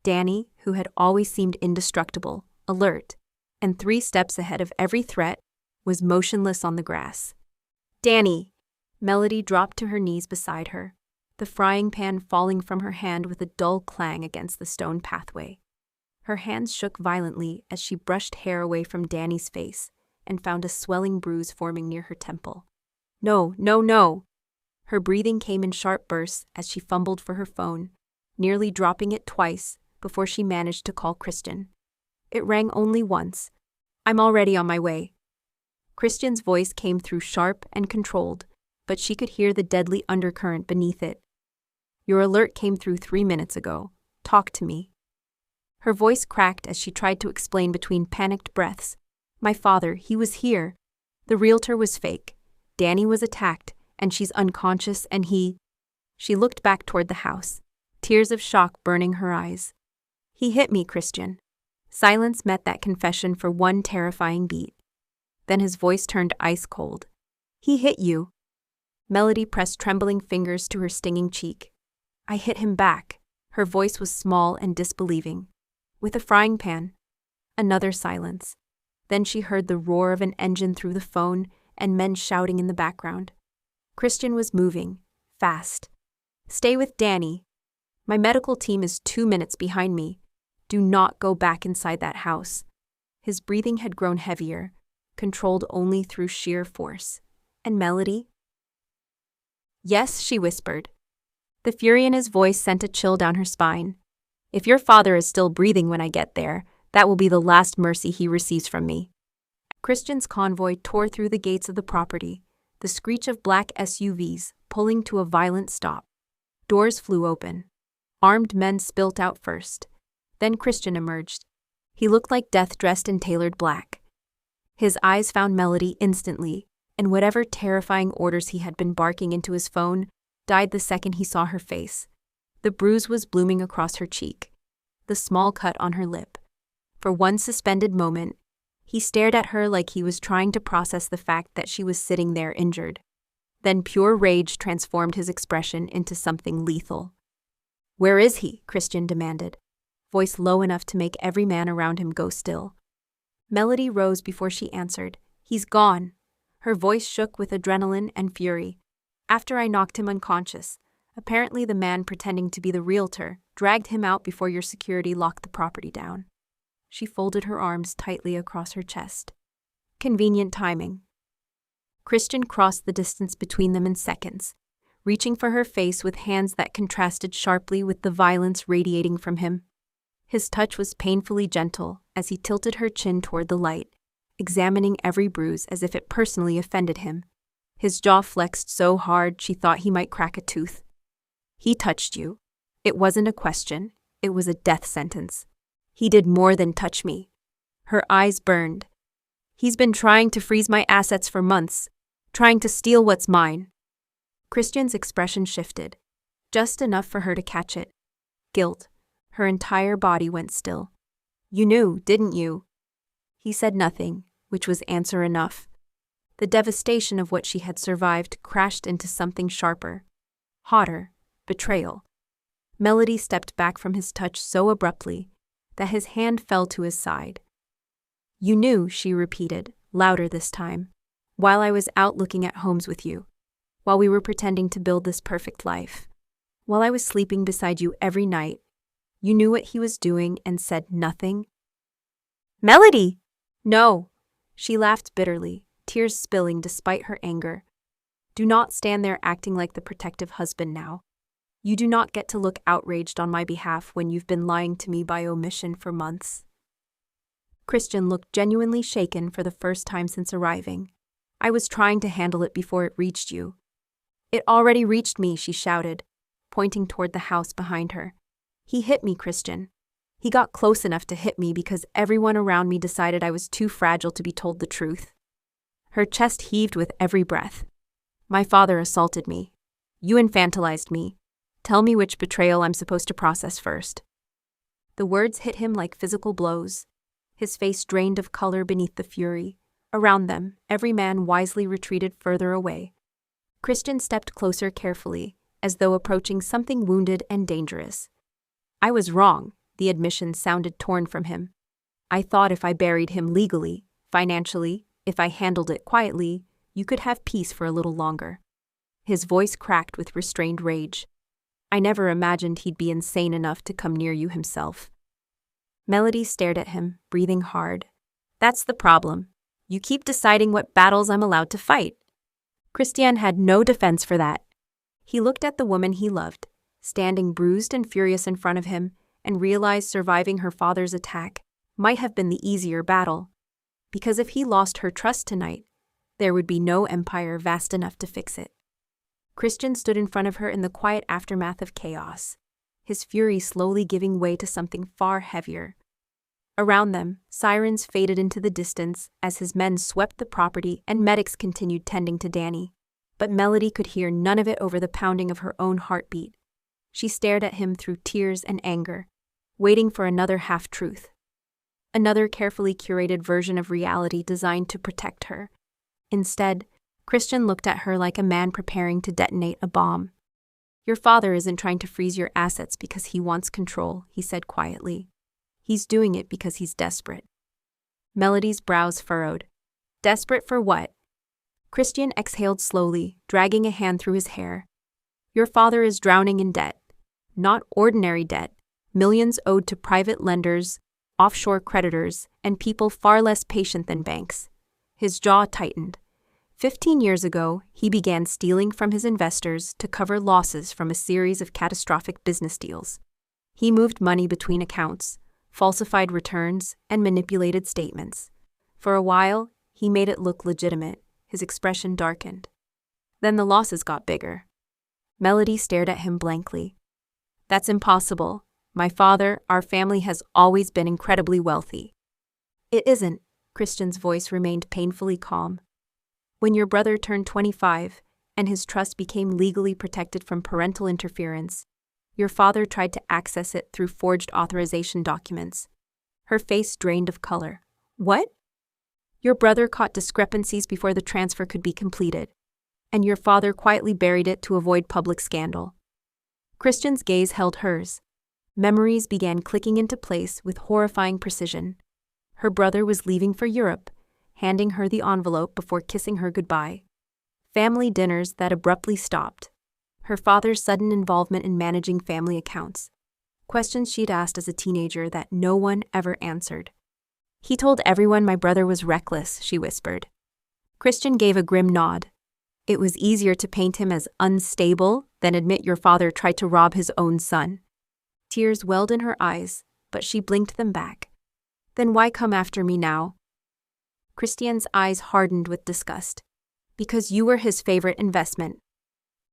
Danny, who had always seemed indestructible, alert, and 3 steps ahead of every threat, was motionless on the grass. "Danny!" Melody dropped to her knees beside her, the frying pan falling from her hand with a dull clang against the stone pathway. Her hands shook violently as she brushed hair away from Danny's face and found a swelling bruise forming near her temple. "No, no, no!" Her breathing came in sharp bursts as she fumbled for her phone, nearly dropping it twice before she managed to call Cristian. It rang only once. "I'm already on my way." Cristian's voice came through sharp and controlled, but she could hear the deadly undercurrent beneath it. "Your alert came through 3 minutes ago. Talk to me." Her voice cracked as she tried to explain between panicked breaths. "My father, he was here. The realtor was fake. Danny was attacked, and she's unconscious, and he—" She looked back toward the house, tears of shock burning her eyes. "He hit me, Cristian." Silence met that confession for one terrifying beat. Then his voice turned ice cold. "He hit you." Melody pressed trembling fingers to her stinging cheek. "I hit him back." Her voice was small and disbelieving. "With a frying pan." Another silence. Then she heard the roar of an engine through the phone and men shouting in the background. Cristian was moving, fast. "Stay with Danny. My medical team is 2 minutes behind me. Do not go back inside that house." His breathing had grown heavier, controlled only through sheer force. "And Melody?" "Yes," she whispered. The fury in his voice sent a chill down her spine. "If your father is still breathing when I get there, that will be the last mercy he receives from me." Cristian's convoy tore through the gates of the property, the screech of black SUVs pulling to a violent stop. Doors flew open. Armed men spilt out first. Then Cristian emerged. He looked like death dressed in tailored black. His eyes found Melody instantly, and whatever terrifying orders he had been barking into his phone died the second he saw her face. The bruise was blooming across her cheek, the small cut on her lip. For one suspended moment, he stared at her like he was trying to process the fact that she was sitting there injured. Then pure rage transformed his expression into something lethal. "Where is he?" Cristian demanded, voice low enough to make every man around him go still. Melody rose before she answered. "He's gone." Her voice shook with adrenaline and fury. "After I knocked him unconscious, apparently the man pretending to be the realtor dragged him out before your security locked the property down." She folded her arms tightly across her chest. Convenient timing. Cristian crossed the distance between them in seconds, reaching for her face with hands that contrasted sharply with the violence radiating from him. His touch was painfully gentle as he tilted her chin toward the light, examining every bruise as if it personally offended him. His jaw flexed so hard she thought he might crack a tooth. "He touched you. It wasn't a question, it was a death sentence. He did more than touch me." Her eyes burned. "He's been trying to freeze my assets for months, trying to steal what's mine." Cristian's expression shifted, just enough for her to catch it. Guilt. Her entire body went still. "You knew, didn't you?" He said nothing, which was answer enough. The devastation of what she had survived crashed into something sharper, hotter, betrayal. Melody stepped back from his touch so abruptly that his hand fell to his side. "You knew," she repeated, louder this time, "while I was out looking at homes with you, while we were pretending to build this perfect life, while I was sleeping beside you every night. You knew what he was doing and said nothing." "Melody!" "No." She laughed bitterly, tears spilling despite her anger. "Do not stand there acting like the protective husband now. You do not get to look outraged on my behalf when you've been lying to me by omission for months." Cristian looked genuinely shaken for the first time since arriving. "I was trying to handle it before it reached you." "It already reached me," she shouted, pointing toward the house behind her. "He hit me, Cristian. He got close enough to hit me because everyone around me decided I was too fragile to be told the truth." Her chest heaved with every breath. "My father assaulted me. You infantilized me. Tell me which betrayal I'm supposed to process first." The words hit him like physical blows. His face drained of color beneath the fury. Around them, every man wisely retreated further away. Cristian stepped closer carefully, as though approaching something wounded and dangerous. "I was wrong," the admission sounded torn from him. "I thought if I buried him legally, financially, if I handled it quietly, you could have peace for a little longer." His voice cracked with restrained rage. "I never imagined he'd be insane enough to come near you himself." Melody stared at him, breathing hard. "That's the problem. You keep deciding what battles I'm allowed to fight." Cristian had no defense for that. He looked at the woman he loved, standing bruised and furious in front of him, and realized surviving her father's attack might have been the easier battle. Because if he lost her trust tonight, there would be no empire vast enough to fix it. Cristian stood in front of her in the quiet aftermath of chaos, his fury slowly giving way to something far heavier. Around them, sirens faded into the distance as his men swept the property and medics continued tending to Danny. But Melody could hear none of it over the pounding of her own heartbeat. She stared at him through tears and anger, waiting for another half-truth. Another carefully curated version of reality designed to protect her. Instead, Cristian looked at her like a man preparing to detonate a bomb. "Your father isn't trying to freeze your assets because he wants control," he said quietly. "He's doing it because he's desperate." Melody's brows furrowed. "Desperate for what?" Cristian exhaled slowly, dragging a hand through his hair. "Your father is drowning in debt. Not ordinary debt. Millions owed to private lenders, offshore creditors, and people far less patient than banks." His jaw tightened. 15 years ago, he began stealing from his investors to cover losses from a series of catastrophic business deals. He moved money between accounts, falsified returns, and manipulated statements. For a while, he made it look legitimate. His expression darkened. Then the losses got bigger. Melody stared at him blankly. "That's impossible. My father, our family has always been incredibly wealthy." "It isn't." Cristian's voice remained painfully calm. "When your brother turned 25 and his trust became legally protected from parental interference, your father tried to access it through forged authorization documents." Her face drained of color. "What?" "Your brother caught discrepancies before the transfer could be completed, and your father quietly buried it to avoid public scandal." Cristian's gaze held hers. Memories began clicking into place with horrifying precision. Her brother was leaving for Europe, handing her the envelope before kissing her goodbye. Family dinners that abruptly stopped. Her father's sudden involvement in managing family accounts. Questions she'd asked as a teenager that no one ever answered. "He told everyone my brother was reckless," she whispered. Cristian gave a grim nod. "It was easier to paint him as unstable than admit your father tried to rob his own son." Tears welled in her eyes, but she blinked them back. "Then why come after me now?" Cristian's eyes hardened with disgust. "Because you were his favorite investment."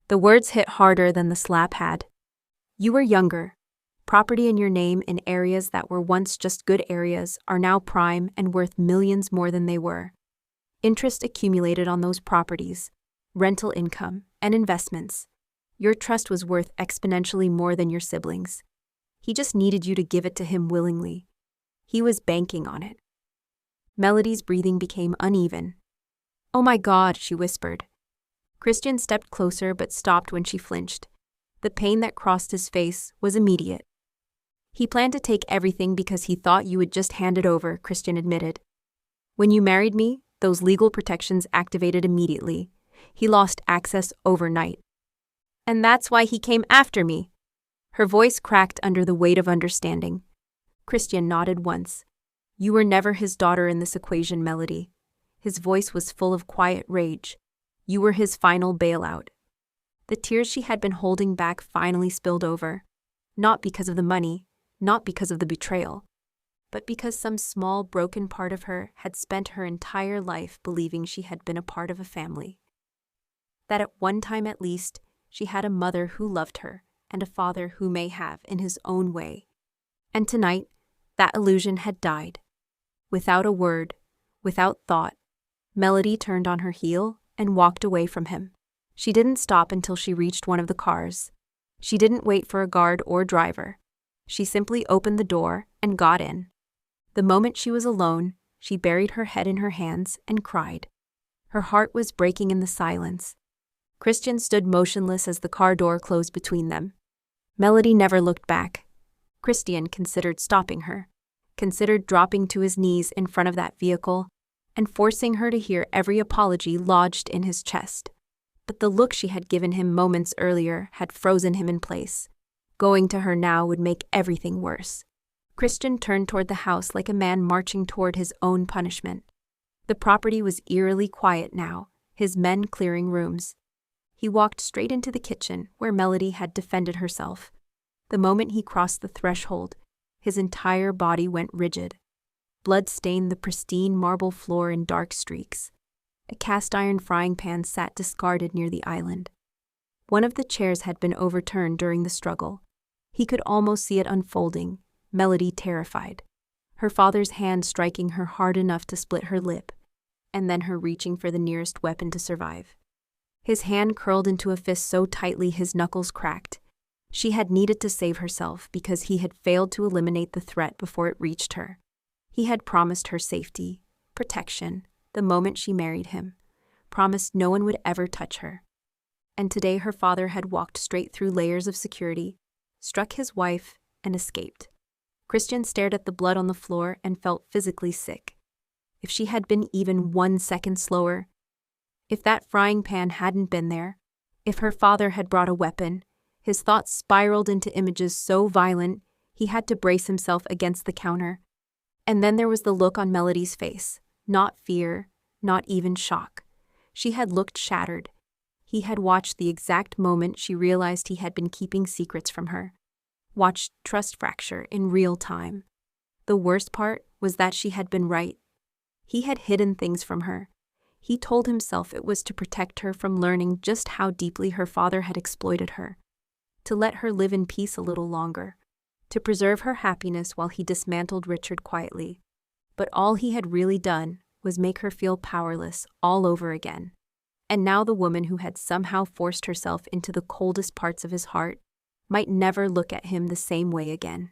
The words hit harder than the slap had. "You were younger. Property in your name in areas that were once just good areas are now prime and worth millions more than they were. Interest accumulated on those properties, rental income, and investments. Your trust was worth exponentially more than your siblings. He just needed you to give it to him willingly. He was banking on it." Melody's breathing became uneven. "Oh my God," she whispered. Cristian stepped closer but stopped when she flinched. The pain that crossed his face was immediate. "He planned to take everything because he thought you would just hand it over," Cristian admitted. "When you married me, those legal protections activated immediately. He lost access overnight. And that's why he came after me." Her voice cracked under the weight of understanding. Cristian nodded once. "You were never his daughter in this equation, Melody." His voice was full of quiet rage. "You were his final bailout." The tears she had been holding back finally spilled over, not because of the money, not because of the betrayal, but because some small broken part of her had spent her entire life believing she had been a part of a family. That at one time at least, she had a mother who loved her and a father who may have in his own way. And tonight, that illusion had died. Without a word, without thought, Melody turned on her heel and walked away from him. She didn't stop until she reached one of the cars. She didn't wait for a guard or driver. She simply opened the door and got in. The moment she was alone, she buried her head in her hands and cried. Her heart was breaking in the silence. Cristian stood motionless as the car door closed between them. Melody never looked back. Cristian considered stopping her, considered dropping to his knees in front of that vehicle and forcing her to hear every apology lodged in his chest. But the look she had given him moments earlier had frozen him in place. Going to her now would make everything worse. Cristian turned toward the house like a man marching toward his own punishment. The property was eerily quiet now, his men clearing rooms. He walked straight into the kitchen where Melody had defended herself. The moment he crossed the threshold, his entire body went rigid. Blood stained the pristine marble floor in dark streaks. A cast-iron frying pan sat discarded near the island. One of the chairs had been overturned during the struggle. He could almost see it unfolding, Melody terrified. Her father's hand striking her hard enough to split her lip, and then her reaching for the nearest weapon to survive. His hand curled into a fist so tightly his knuckles cracked. She had needed to save herself because he had failed to eliminate the threat before it reached her. He had promised her safety, protection, the moment she married him, promised no one would ever touch her. And today her father had walked straight through layers of security, struck his wife, and escaped. Cristian stared at the blood on the floor and felt physically sick. If she had been even 1 second slower, if that frying pan hadn't been there, if her father had brought a weapon, his thoughts spiraled into images so violent he had to brace himself against the counter. And then there was the look on Melody's face, not fear, not even shock. She had looked shattered. He had watched the exact moment she realized he had been keeping secrets from her. Watched trust fracture in real time. The worst part was that she had been right. He had hidden things from her. He told himself it was to protect her from learning just how deeply her father had exploited her, to let her live in peace a little longer, to preserve her happiness while he dismantled Richard quietly. But all he had really done was make her feel powerless all over again. And now the woman who had somehow forced herself into the coldest parts of his heart might never look at him the same way again.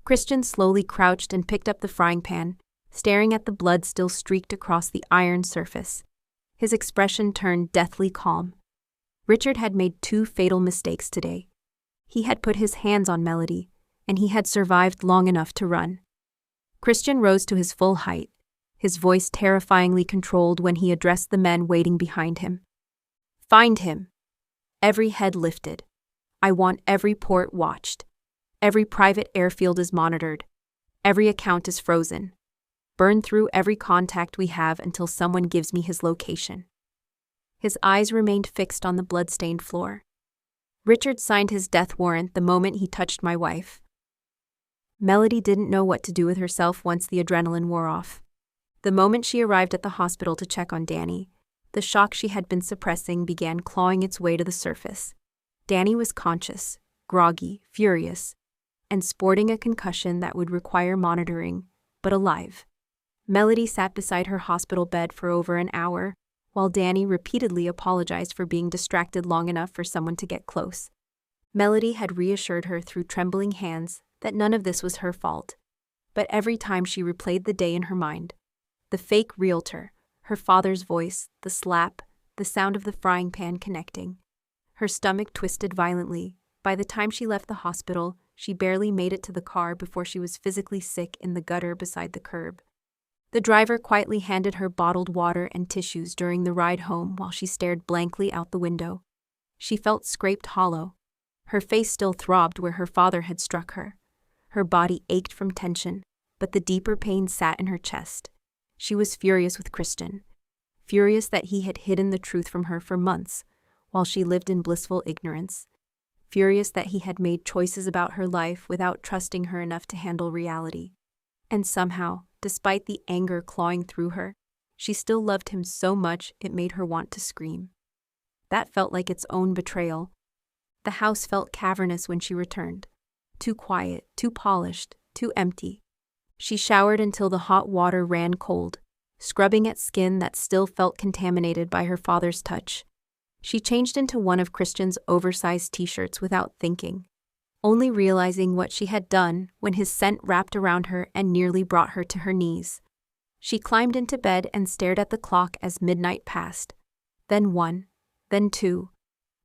Cristian slowly crouched and picked up the frying pan, staring at the blood still streaked across the iron surface. His expression turned deathly calm. Richard had made 2 fatal mistakes today. He had put his hands on Melody, and he had survived long enough to run. Cristian rose to his full height, his voice terrifyingly controlled when he addressed the men waiting behind him. Find him. Every head lifted. I want every port watched. Every private airfield is monitored. Every account is frozen. Burn through every contact we have until someone gives me his location. His eyes remained fixed on the blood-stained floor. Richard signed his death warrant the moment he touched my wife. Melody didn't know what to do with herself once the adrenaline wore off. The moment she arrived at the hospital to check on Danny, the shock she had been suppressing began clawing its way to the surface. Danny was conscious, groggy, furious, and sporting a concussion that would require monitoring, but alive. Melody sat beside her hospital bed for over an hour, while Danny repeatedly apologized for being distracted long enough for someone to get close. Melody had reassured her through trembling hands that none of this was her fault, but every time she replayed the day in her mind, the fake realtor, her father's voice, the slap, the sound of the frying pan connecting, her stomach twisted violently. By the time she left the hospital, she barely made it to the car before she was physically sick in the gutter beside the curb. The driver quietly handed her bottled water and tissues during the ride home while she stared blankly out the window. She felt scraped hollow. Her face still throbbed where her father had struck her. Her body ached from tension, but the deeper pain sat in her chest. She was furious with Cristian, furious that he had hidden the truth from her for months, while she lived in blissful ignorance, furious that he had made choices about her life without trusting her enough to handle reality. And somehow, despite the anger clawing through her, she still loved him so much it made her want to scream. That felt like its own betrayal. The house felt cavernous when she returned. Too quiet, too polished, too empty. She showered until the hot water ran cold, scrubbing at skin that still felt contaminated by her father's touch. She changed into one of Cristian's oversized t-shirts without thinking, only realizing what she had done when his scent wrapped around her and nearly brought her to her knees. She climbed into bed and stared at the clock as midnight passed. Then 1, then 2.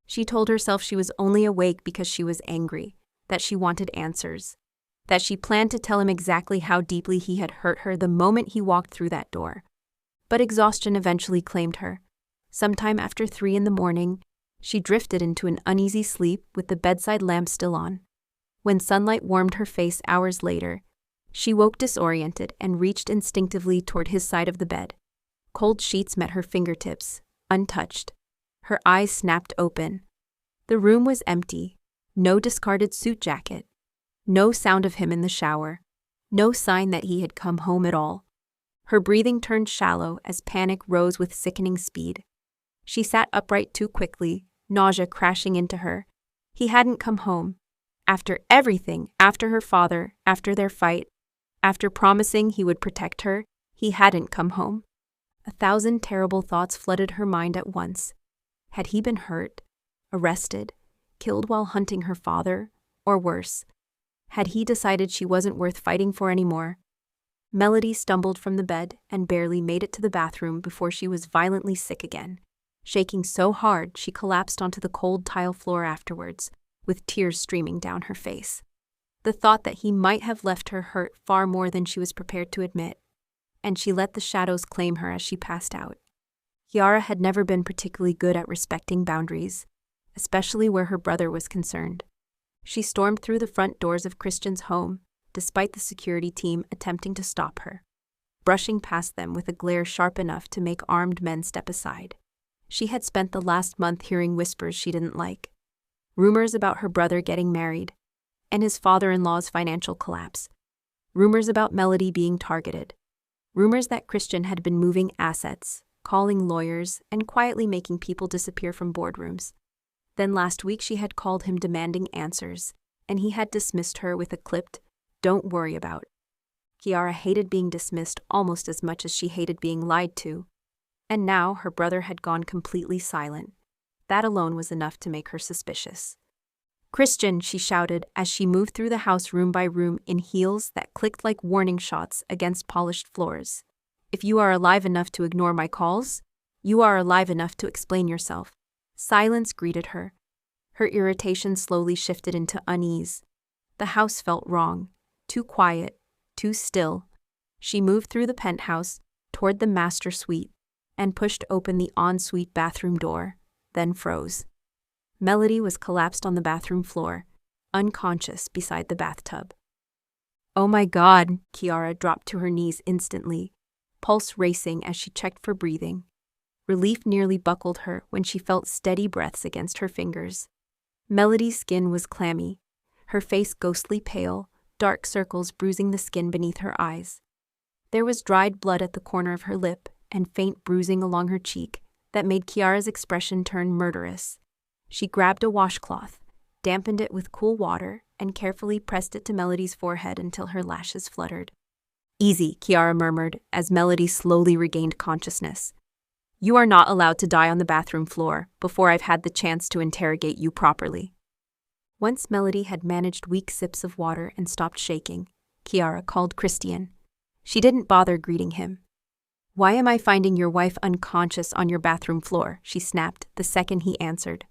She told herself she was only awake because she was angry, that she wanted answers, that she planned to tell him exactly how deeply he had hurt her the moment he walked through that door. But exhaustion eventually claimed her. Sometime after 3 in the morning, she drifted into an uneasy sleep with the bedside lamp still on. When sunlight warmed her face hours later, she woke disoriented and reached instinctively toward his side of the bed. Cold sheets met her fingertips, untouched. Her eyes snapped open. The room was empty. No discarded suit jacket. No sound of him in the shower. No sign that he had come home at all. Her breathing turned shallow as panic rose with sickening speed. She sat upright too quickly, nausea crashing into her. He hadn't come home. After everything, after her father, after their fight, after promising he would protect her, he hadn't come home. 1,000 terrible thoughts flooded her mind at once. Had he been hurt, arrested, killed while hunting her father, or worse? Had he decided she wasn't worth fighting for anymore? Melody stumbled from the bed and barely made it to the bathroom before she was violently sick again, shaking so hard she collapsed onto the cold tile floor afterwards, with tears streaming down her face. The thought that he might have left her hurt far more than she was prepared to admit, and she let the shadows claim her as she passed out. Kiara had never been particularly good at respecting boundaries, especially where her brother was concerned. She stormed through the front doors of Cristian's home, despite the security team attempting to stop her, brushing past them with a glare sharp enough to make armed men step aside. She had spent the last month hearing whispers she didn't like, rumors about her brother getting married, and his father-in-law's financial collapse, rumors about Melody being targeted, rumors that Cristian had been moving assets, calling lawyers, and quietly making people disappear from boardrooms. Then last week she had called him demanding answers, and he had dismissed her with a clipped, "Don't worry about." Kiara hated being dismissed almost as much as she hated being lied to, and now her brother had gone completely silent. That alone was enough to make her suspicious. "Cristian," she shouted as she moved through the house room by room in heels that clicked like warning shots against polished floors. "If you are alive enough to ignore my calls, you are alive enough to explain yourself." Silence greeted her. Her irritation slowly shifted into unease. The house felt wrong, too quiet, too still. She moved through the penthouse, toward the master suite, and pushed open the ensuite bathroom door, then froze. Melody was collapsed on the bathroom floor, unconscious beside the bathtub. "Oh my God," Kiara dropped to her knees instantly, pulse racing as she checked for breathing. Relief nearly buckled her when she felt steady breaths against her fingers. Melody's skin was clammy, her face ghostly pale, dark circles bruising the skin beneath her eyes. There was dried blood at the corner of her lip and faint bruising along her cheek that made Kiara's expression turn murderous. She grabbed a washcloth, dampened it with cool water, and carefully pressed it to Melody's forehead until her lashes fluttered. "Easy," Kiara murmured as Melody slowly regained consciousness. "You are not allowed to die on the bathroom floor before I've had the chance to interrogate you properly." Once Melody had managed weak sips of water and stopped shaking, Kiara called Cristian. She didn't bother greeting him. "Why am I finding your wife unconscious on your bathroom floor?" she snapped the second he answered.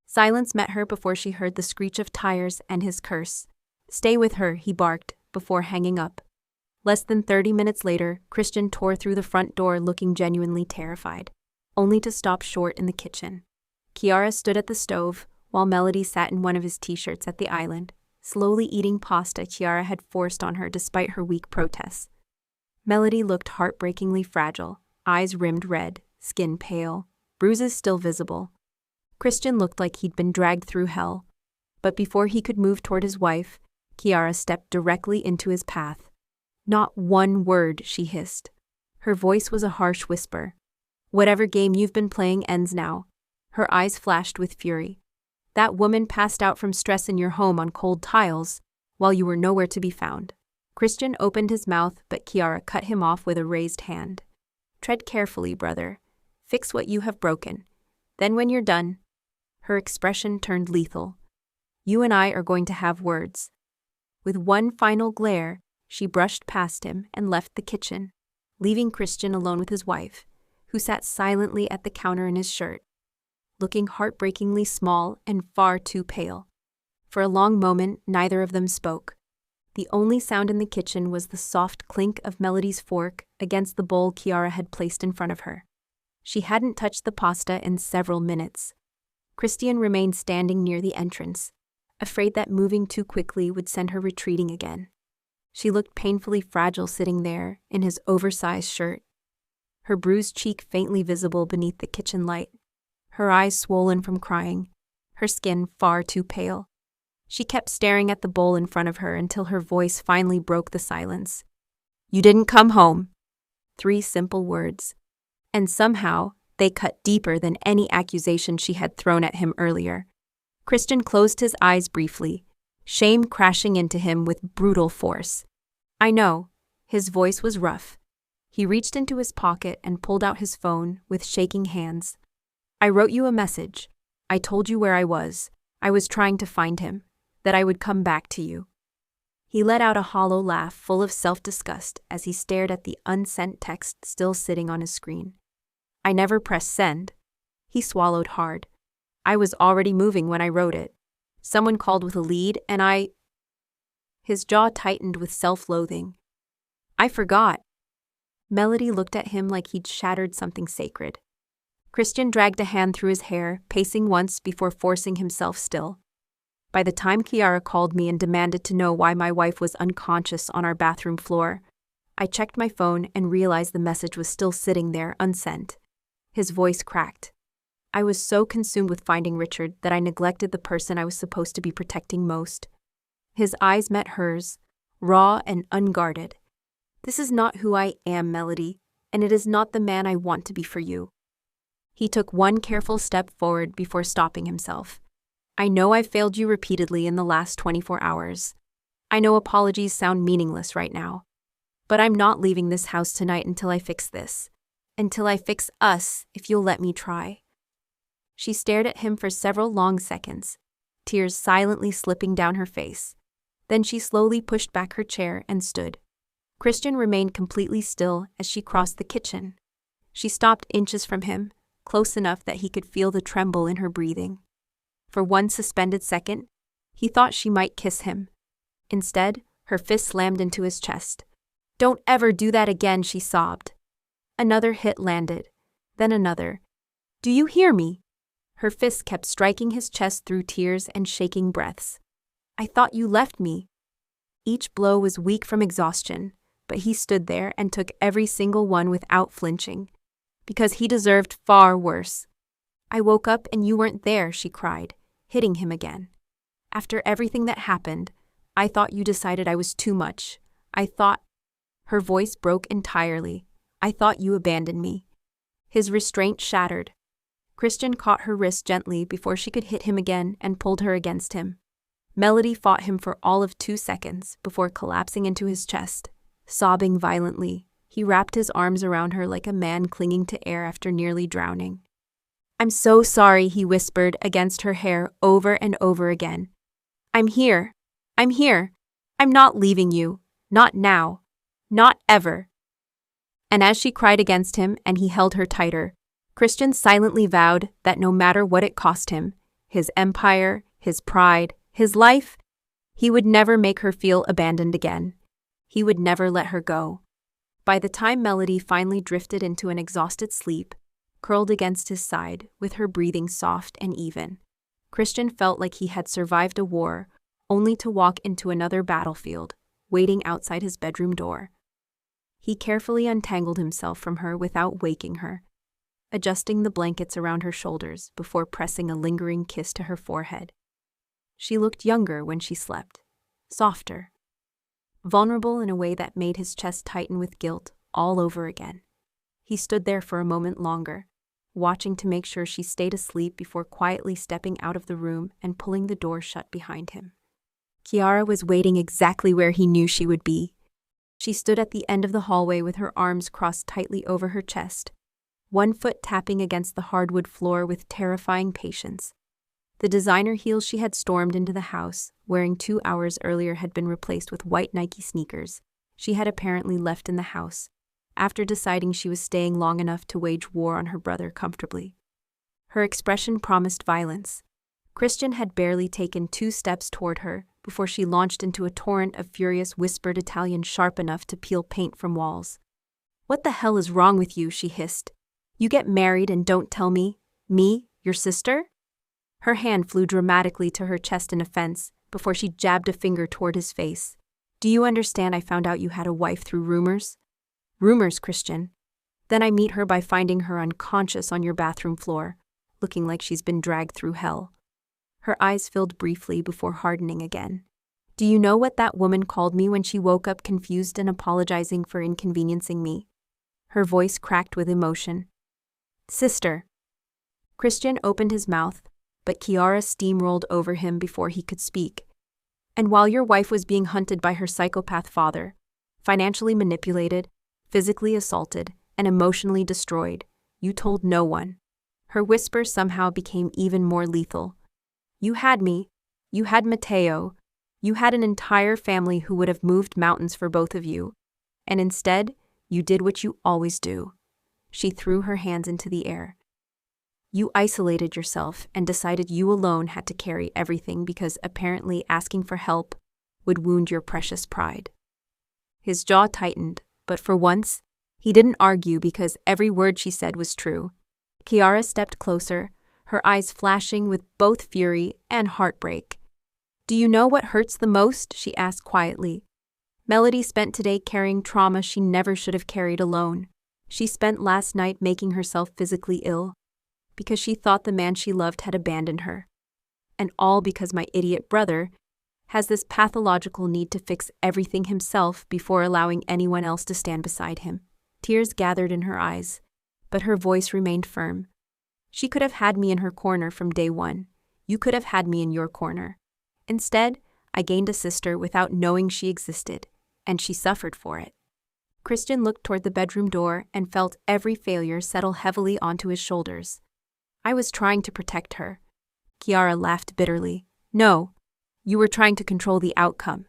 Silence met her before she heard the screech of tires and his curse. "Stay with her," he barked, before hanging up. Less than 30 minutes later, Cristian tore through the front door looking genuinely terrified, only to stop short in the kitchen. Kiara stood at the stove, while Melody sat in one of his t-shirts at the island, slowly eating pasta Kiara had forced on her despite her weak protests. Melody looked heartbreakingly fragile, eyes rimmed red, skin pale, bruises still visible. Cristian looked like he'd been dragged through hell. But before he could move toward his wife, Kiara stepped directly into his path. "Not one word," she hissed. Her voice was a harsh whisper. "Whatever game you've been playing ends now." Her eyes flashed with fury. "That woman passed out from stress in your home on cold tiles, while you were nowhere to be found." Cristian opened his mouth, but Kiara cut him off with a raised hand. "Tread carefully, brother. Fix what you have broken. Then when you're done..." Her expression turned lethal. "You and I are going to have words." With one final glare, she brushed past him and left the kitchen, leaving Cristian alone with his wife, who sat silently at the counter in his shirt, looking heartbreakingly small and far too pale. For a long moment, neither of them spoke. The only sound in the kitchen was the soft clink of Melody's fork against the bowl Kiara had placed in front of her. She hadn't touched the pasta in several minutes. Cristian remained standing near the entrance, afraid that moving too quickly would send her retreating again. She looked painfully fragile sitting there in his oversized shirt, her bruised cheek faintly visible beneath the kitchen light, her eyes swollen from crying, her skin far too pale. She kept staring at the bowl in front of her until her voice finally broke the silence. "You didn't come home." 3 simple words. And somehow, they cut deeper than any accusation she had thrown at him earlier. Cristian closed his eyes briefly, shame crashing into him with brutal force. "I know." His voice was rough. He reached into his pocket and pulled out his phone with shaking hands. "I wrote you a message. I told you where I was. I was trying to find him. That I would come back to you." He let out a hollow laugh full of self-disgust as he stared at the unsent text still sitting on his screen. "I never pressed send." He swallowed hard. "I was already moving when I wrote it. Someone called with a lead and I..." His jaw tightened with self-loathing. "I forgot." Melody looked at him like he'd shattered something sacred. Cristian dragged a hand through his hair, pacing once before forcing himself still. "By the time Kiara called me and demanded to know why my wife was unconscious on our bathroom floor, I checked my phone and realized the message was still sitting there, unsent." His voice cracked. "I was so consumed with finding Richard that I neglected the person I was supposed to be protecting most." His eyes met hers, raw and unguarded. "This is not who I am, Melody, and it is not the man I want to be for you." He took one careful step forward before stopping himself. "I know I've failed you repeatedly in the last 24 hours. I know apologies sound meaningless right now. But I'm not leaving this house tonight until I fix this. Until I fix us, if you'll let me try." She stared at him for several long seconds, tears silently slipping down her face. Then she slowly pushed back her chair and stood. Cristian remained completely still as she crossed the kitchen. She stopped inches from him, close enough that he could feel the tremble in her breathing. For one suspended second, he thought she might kiss him. Instead, her fist slammed into his chest. "Don't ever do that again," she sobbed. Another hit landed, then another. "Do you hear me?" Her fist kept striking his chest through tears and shaking breaths. "I thought you left me." Each blow was weak from exhaustion, but he stood there and took every single one without flinching. Because he deserved far worse. "I woke up and you weren't there," she cried, hitting him again. "After everything that happened, I thought you decided I was too much. I thought..." Her voice broke entirely. "I thought you abandoned me." His restraint shattered. Cristian caught her wrist gently before she could hit him again and pulled her against him. Melody fought him for all of 2 seconds before collapsing into his chest. Sobbing violently, he wrapped his arms around her like a man clinging to air after nearly drowning. "I'm so sorry," he whispered against her hair over and over again. "I'm here. I'm here. I'm not leaving you. Not now. Not ever." And as she cried against him and he held her tighter, Cristian silently vowed that no matter what it cost him, his empire, his pride, his life, he would never make her feel abandoned again. He would never let her go. By the time Melody finally drifted into an exhausted sleep, curled against his side with her breathing soft and even, Cristian felt like he had survived a war only to walk into another battlefield, waiting outside his bedroom door. He carefully untangled himself from her without waking her. adjusting the blankets around her shoulders before pressing a lingering kiss to her forehead. She looked younger when she slept, softer, vulnerable in a way that made his chest tighten with guilt all over again. He stood there for a moment longer, watching to make sure she stayed asleep before quietly stepping out of the room and pulling the door shut behind him. Kiara was waiting exactly where he knew she would be. She stood at the end of the hallway with her arms crossed tightly over her chest, one foot tapping against the hardwood floor with terrifying patience. The designer heels she had stormed into the house, wearing 2 hours earlier, had been replaced with white Nike sneakers she had apparently left in the house, after deciding she was staying long enough to wage war on her brother comfortably. Her expression promised violence. Cristian had barely taken 2 steps toward her before she launched into a torrent of furious whispered Italian sharp enough to peel paint from walls. "What the hell is wrong with you?" she hissed. "You get married and don't tell me? Me, your sister?" Her hand flew dramatically to her chest in offense before she jabbed a finger toward his face. "Do you understand I found out you had a wife through rumors?" "Rumors, Cristian. Then I meet her by finding her unconscious on your bathroom floor, looking like she's been dragged through hell." Her eyes filled briefly before hardening again. "Do you know what that woman called me when she woke up confused and apologizing for inconveniencing me?" Her voice cracked with emotion. "Sister." Cristian opened his mouth, but Kiara steamrolled over him before he could speak. "And while your wife was being hunted by her psychopath father, financially manipulated, physically assaulted, and emotionally destroyed, you told no one." Her whisper somehow became even more lethal. "You had me. You had Matteo. You had an entire family who would have moved mountains for both of you. And instead, you did what you always do." She threw her hands into the air. "You isolated yourself and decided you alone had to carry everything because apparently asking for help would wound your precious pride." His jaw tightened, but for once, he didn't argue because every word she said was true. Kiara stepped closer, her eyes flashing with both fury and heartbreak. "Do you know what hurts the most?" she asked quietly. "Melody spent today carrying trauma she never should have carried alone. She spent last night making herself physically ill because she thought the man she loved had abandoned her. And all because my idiot brother has this pathological need to fix everything himself before allowing anyone else to stand beside him." Tears gathered in her eyes, but her voice remained firm. "She could have had me in her corner from day one. You could have had me in your corner. Instead, I gained a sister without knowing she existed, and she suffered for it." Cristian looked toward the bedroom door and felt every failure settle heavily onto his shoulders. "I was trying to protect her." Kiara laughed bitterly. "No, you were trying to control the outcome."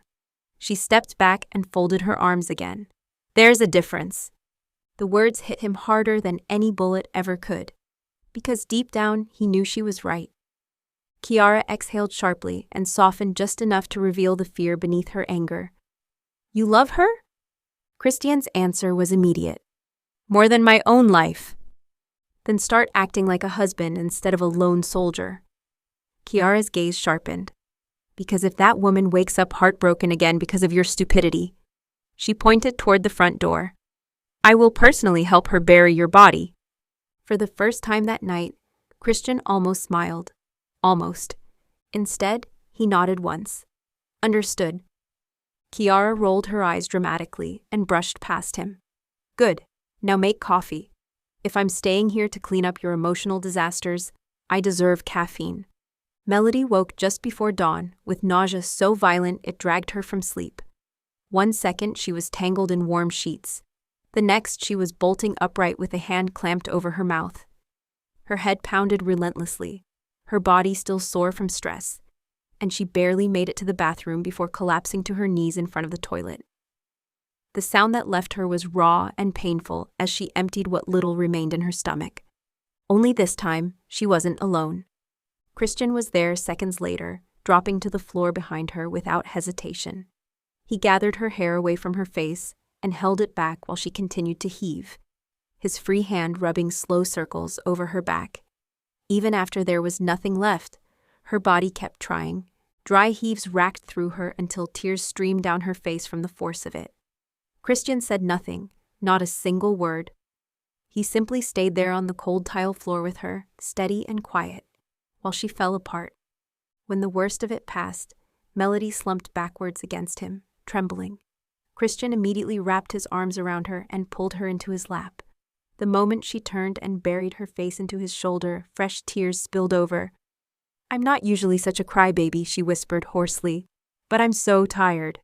She stepped back and folded her arms again. "There's a difference." The words hit him harder than any bullet ever could, because deep down he knew she was right. Kiara exhaled sharply and softened just enough to reveal the fear beneath her anger. "You love her?" Cristian's answer was immediate. "More than my own life." "Then start acting like a husband instead of a lone soldier." Kiara's gaze sharpened. "Because if that woman wakes up heartbroken again because of your stupidity," she pointed toward the front door, "I will personally help her bury your body." For the first time that night, Cristian almost smiled. Almost. Instead, he nodded once. "Understood." Kiara rolled her eyes dramatically and brushed past him. "Good. Now make coffee. If I'm staying here to clean up your emotional disasters, I deserve caffeine." Melody woke just before dawn with nausea so violent it dragged her from sleep. 1 second she was tangled in warm sheets. The next she was bolting upright with a hand clamped over her mouth. Her head pounded relentlessly, her body still sore from stress, and she barely made it to the bathroom before collapsing to her knees in front of the toilet. The sound that left her was raw and painful as she emptied what little remained in her stomach. Only this time, she wasn't alone. Cristian was there seconds later, dropping to the floor behind her without hesitation. He gathered her hair away from her face and held it back while she continued to heave, his free hand rubbing slow circles over her back. Even after there was nothing left, her body kept trying. Dry heaves racked through her until tears streamed down her face from the force of it. Cristian said nothing, not a single word. He simply stayed there on the cold tile floor with her, steady and quiet, while she fell apart. When the worst of it passed, Melody slumped backwards against him, trembling. Cristian immediately wrapped his arms around her and pulled her into his lap. The moment she turned and buried her face into his shoulder, fresh tears spilled over. "I'm not usually such a crybaby," she whispered hoarsely, "but I'm so tired."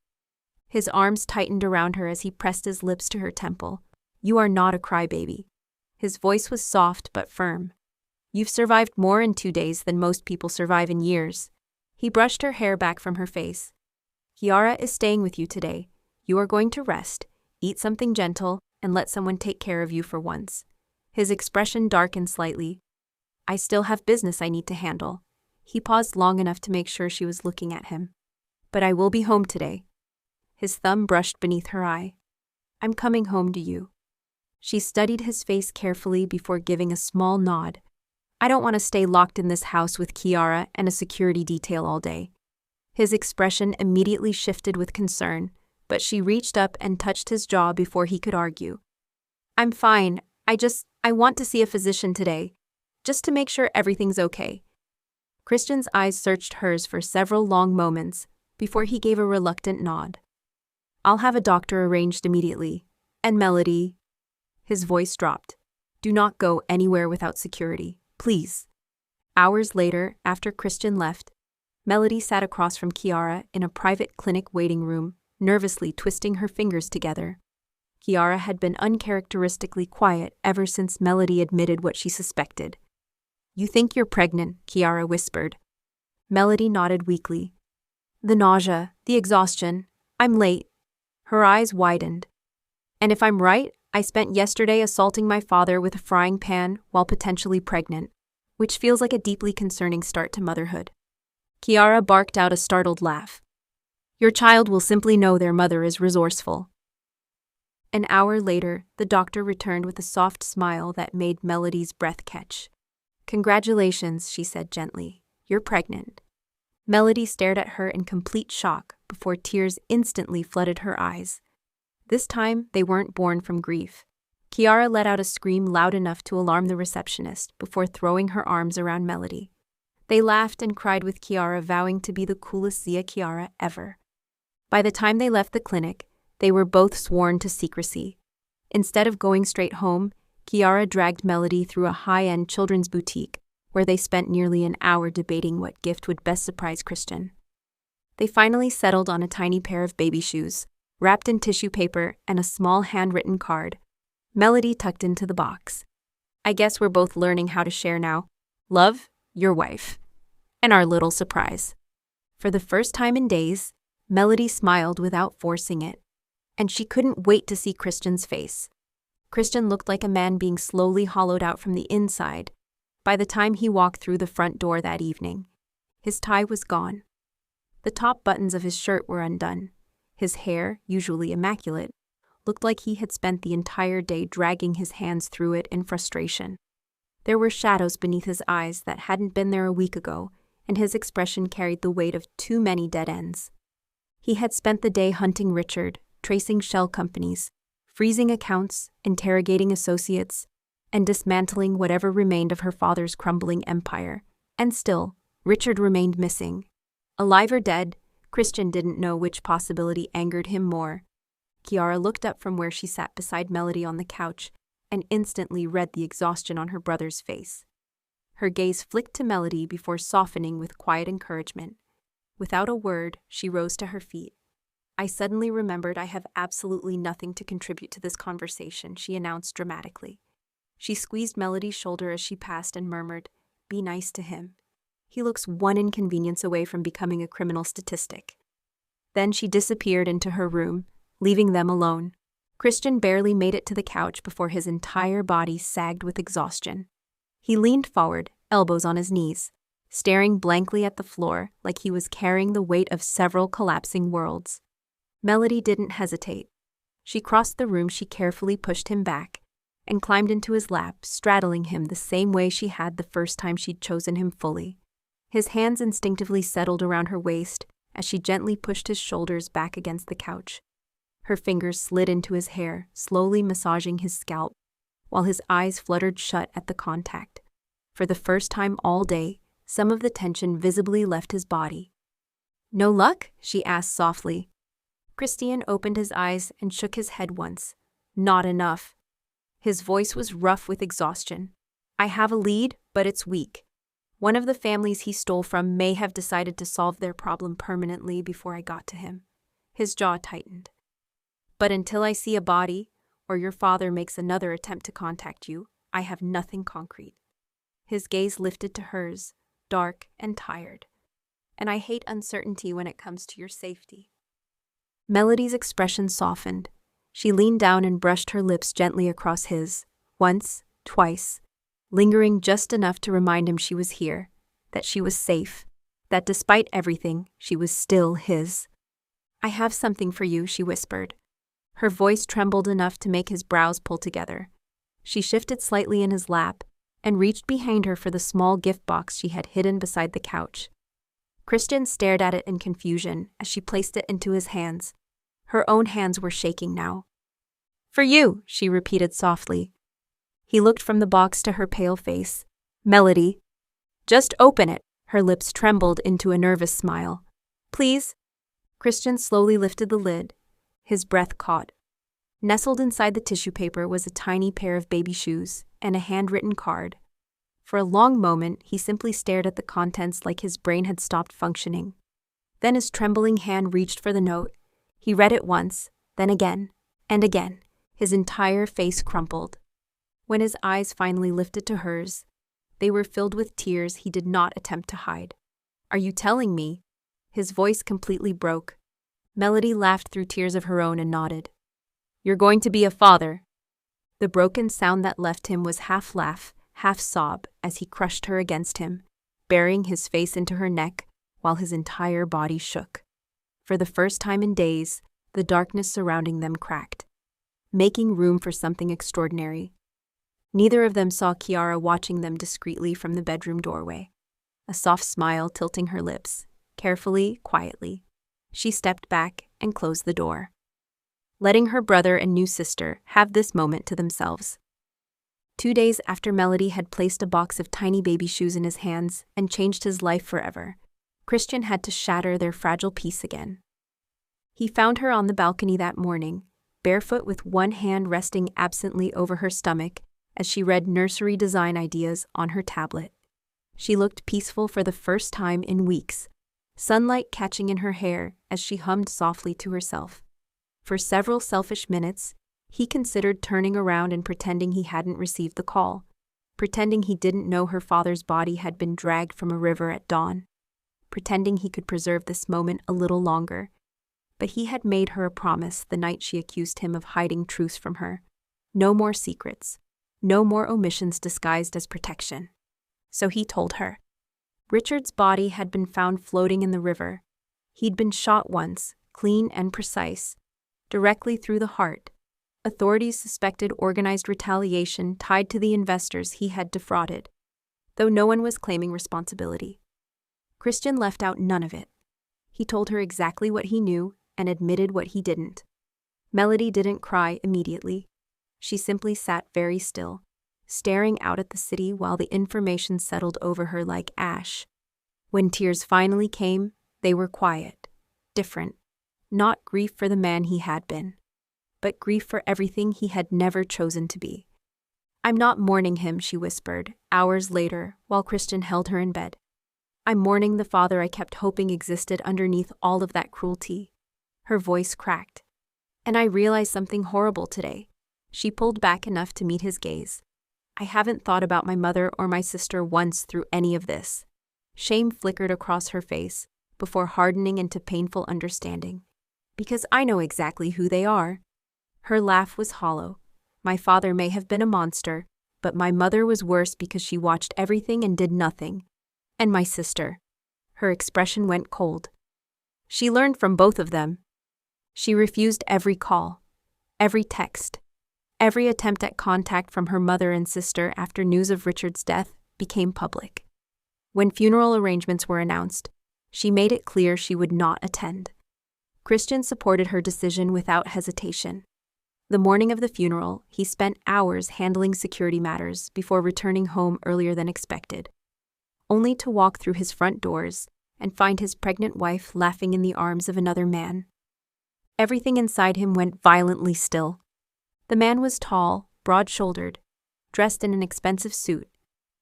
His arms tightened around her as he pressed his lips to her temple. "You are not a crybaby." His voice was soft but firm. "You've survived more in 2 days than most people survive in years." He brushed her hair back from her face. "Kiara is staying with you today. You are going to rest, eat something gentle, and let someone take care of you for once." His expression darkened slightly. "I still have business I need to handle." He paused long enough to make sure she was looking at him. "But I will be home today." His thumb brushed beneath her eye. "I'm coming home to you." She studied his face carefully before giving a small nod. "I don't want to stay locked in this house with Kiara and a security detail all day." His expression immediately shifted with concern, but she reached up and touched his jaw before he could argue. "I'm fine. I want to see a physician today, just to make sure everything's okay." Cristian's eyes searched hers for several long moments before he gave a reluctant nod. "I'll have a doctor arranged immediately. And Melody," his voice dropped, "do not go anywhere without security, please." Hours later, after Cristian left, Melody sat across from Kiara in a private clinic waiting room, nervously twisting her fingers together. Kiara had been uncharacteristically quiet ever since Melody admitted what she suspected. "You think you're pregnant," Kiara whispered. Melody nodded weakly. "The nausea, the exhaustion. I'm late." Her eyes widened. "And if I'm right, I spent yesterday assaulting my father with a frying pan while potentially pregnant, which feels like a deeply concerning start to motherhood." Kiara barked out a startled laugh. "Your child will simply know their mother is resourceful." An hour later, the doctor returned with a soft smile that made Melody's breath catch. "Congratulations," she said gently. "You're pregnant." Melody stared at her in complete shock before tears instantly flooded her eyes. This time, they weren't born from grief. Kiara let out a scream loud enough to alarm the receptionist before throwing her arms around Melody. They laughed and cried with Kiara, vowing to be the coolest Zia Kiara ever. By the time they left the clinic, they were both sworn to secrecy. Instead of going straight home, Kiara dragged Melody through a high-end children's boutique, where they spent nearly an hour debating what gift would best surprise Cristian. They finally settled on a tiny pair of baby shoes, wrapped in tissue paper and a small handwritten card. Melody tucked into the box. "I guess we're both learning how to share now. Love, your wife." And our little surprise. For the first time in days, Melody smiled without forcing it, and she couldn't wait to see Cristian's face. Cristian looked like a man being slowly hollowed out from the inside by the time he walked through the front door that evening. His tie was gone. The top buttons of his shirt were undone. His hair, usually immaculate, looked like he had spent the entire day dragging his hands through it in frustration. There were shadows beneath his eyes that hadn't been there a week ago, and his expression carried the weight of too many dead ends. He had spent the day hunting Richard, tracing shell companies, freezing accounts, interrogating associates, and dismantling whatever remained of her father's crumbling empire. And still, Richard remained missing. Alive or dead, Cristian didn't know which possibility angered him more. Kiara looked up from where she sat beside Melody on the couch and instantly read the exhaustion on her brother's face. Her gaze flicked to Melody before softening with quiet encouragement. Without a word, she rose to her feet. "I suddenly remembered I have absolutely nothing to contribute to this conversation," she announced dramatically. She squeezed Melody's shoulder as she passed and murmured, "Be nice to him. He looks one inconvenience away from becoming a criminal statistic." Then she disappeared into her room, leaving them alone. Cristian barely made it to the couch before his entire body sagged with exhaustion. He leaned forward, elbows on his knees, staring blankly at the floor like he was carrying the weight of several collapsing worlds. Melody didn't hesitate. She crossed the room, she carefully pushed him back, and climbed into his lap, straddling him the same way she had the first time she'd chosen him fully. His hands instinctively settled around her waist as she gently pushed his shoulders back against the couch. Her fingers slid into his hair, slowly massaging his scalp. while his eyes fluttered shut at the contact. For the first time all day, some of the tension visibly left his body. "No luck?" she asked softly. Cristian opened his eyes and shook his head once. "Not enough." His voice was rough with exhaustion. "I have a lead, but it's weak. One of the families he stole from may have decided to solve their problem permanently before I got to him." His jaw tightened. "But until I see a body, or your father makes another attempt to contact you, I have nothing concrete." His gaze lifted to hers, dark and tired. "And I hate uncertainty when it comes to your safety." Melody's expression softened. She leaned down and brushed her lips gently across his, once, twice, lingering just enough to remind him she was here, that she was safe, that despite everything, she was still his. "I have something for you," she whispered. Her voice trembled enough to make his brows pull together. She shifted slightly in his lap and reached behind her for the small gift box she had hidden beside the couch. Cristian stared at it in confusion as she placed it into his hands. Her own hands were shaking now. "For you," she repeated softly. He looked from the box to her pale face. "Melody." "Just open it." Her lips trembled into a nervous smile. "Please." Cristian slowly lifted the lid. His breath caught. Nestled inside the tissue paper was a tiny pair of baby shoes and a handwritten card. For a long moment, he simply stared at the contents like his brain had stopped functioning. Then his trembling hand reached for the note. He read it once, then again, and again. His entire face crumpled. When his eyes finally lifted to hers, they were filled with tears he did not attempt to hide. "Are you telling me?" His voice completely broke. Melody laughed through tears of her own and nodded. "You're going to be a father." The broken sound that left him was half laugh, half sob as he crushed her against him, burying his face into her neck while his entire body shook. For the first time in days, the darkness surrounding them cracked, making room for something extraordinary. Neither of them saw Kiara watching them discreetly from the bedroom doorway, a soft smile tilting her lips. Carefully, quietly, she stepped back and closed the door, letting her brother and new sister have this moment to themselves. 2 days after Melody had placed a box of tiny baby shoes in his hands and changed his life forever, Cristian had to shatter their fragile peace again. He found her on the balcony that morning, barefoot with one hand resting absently over her stomach as she read nursery design ideas on her tablet. She looked peaceful for the first time in weeks, sunlight catching in her hair as she hummed softly to herself. For several selfish minutes, he considered turning around and pretending he hadn't received the call, pretending he didn't know her father's body had been dragged from a river at dawn, pretending he could preserve this moment a little longer. But he had made her a promise the night she accused him of hiding truths from her. No more secrets, no more omissions disguised as protection. So he told her. Richard's body had been found floating in the river. He'd been shot once, clean and precise, directly through the heart. Authorities suspected organized retaliation tied to the investors he had defrauded, though no one was claiming responsibility. Cristian left out none of it. He told her exactly what he knew and admitted what he didn't. Melody didn't cry immediately. She simply sat very still, staring out at the city while the information settled over her like ash. When tears finally came, they were quiet, different. Not grief for the man he had been, but grief for everything he had never chosen to be. "I'm not mourning him," she whispered, hours later, while Cristian held her in bed. "I'm mourning the father I kept hoping existed underneath all of that cruelty." Her voice cracked. "And I realized something horrible today." She pulled back enough to meet his gaze. "I haven't thought about my mother or my sister once through any of this." Shame flickered across her face before hardening into painful understanding. "Because I know exactly who they are." Her laugh was hollow. "My father may have been a monster, but my mother was worse because she watched everything and did nothing. And my sister." Her expression went cold. "She learned from both of them." She refused every call, every text, every attempt at contact from her mother and sister after news of Richard's death became public. When funeral arrangements were announced, she made it clear she would not attend. Cristian supported her decision without hesitation. The morning of the funeral, he spent hours handling security matters before returning home earlier than expected, only to walk through his front doors and find his pregnant wife laughing in the arms of another man. Everything inside him went violently still. The man was tall, broad-shouldered, dressed in an expensive suit,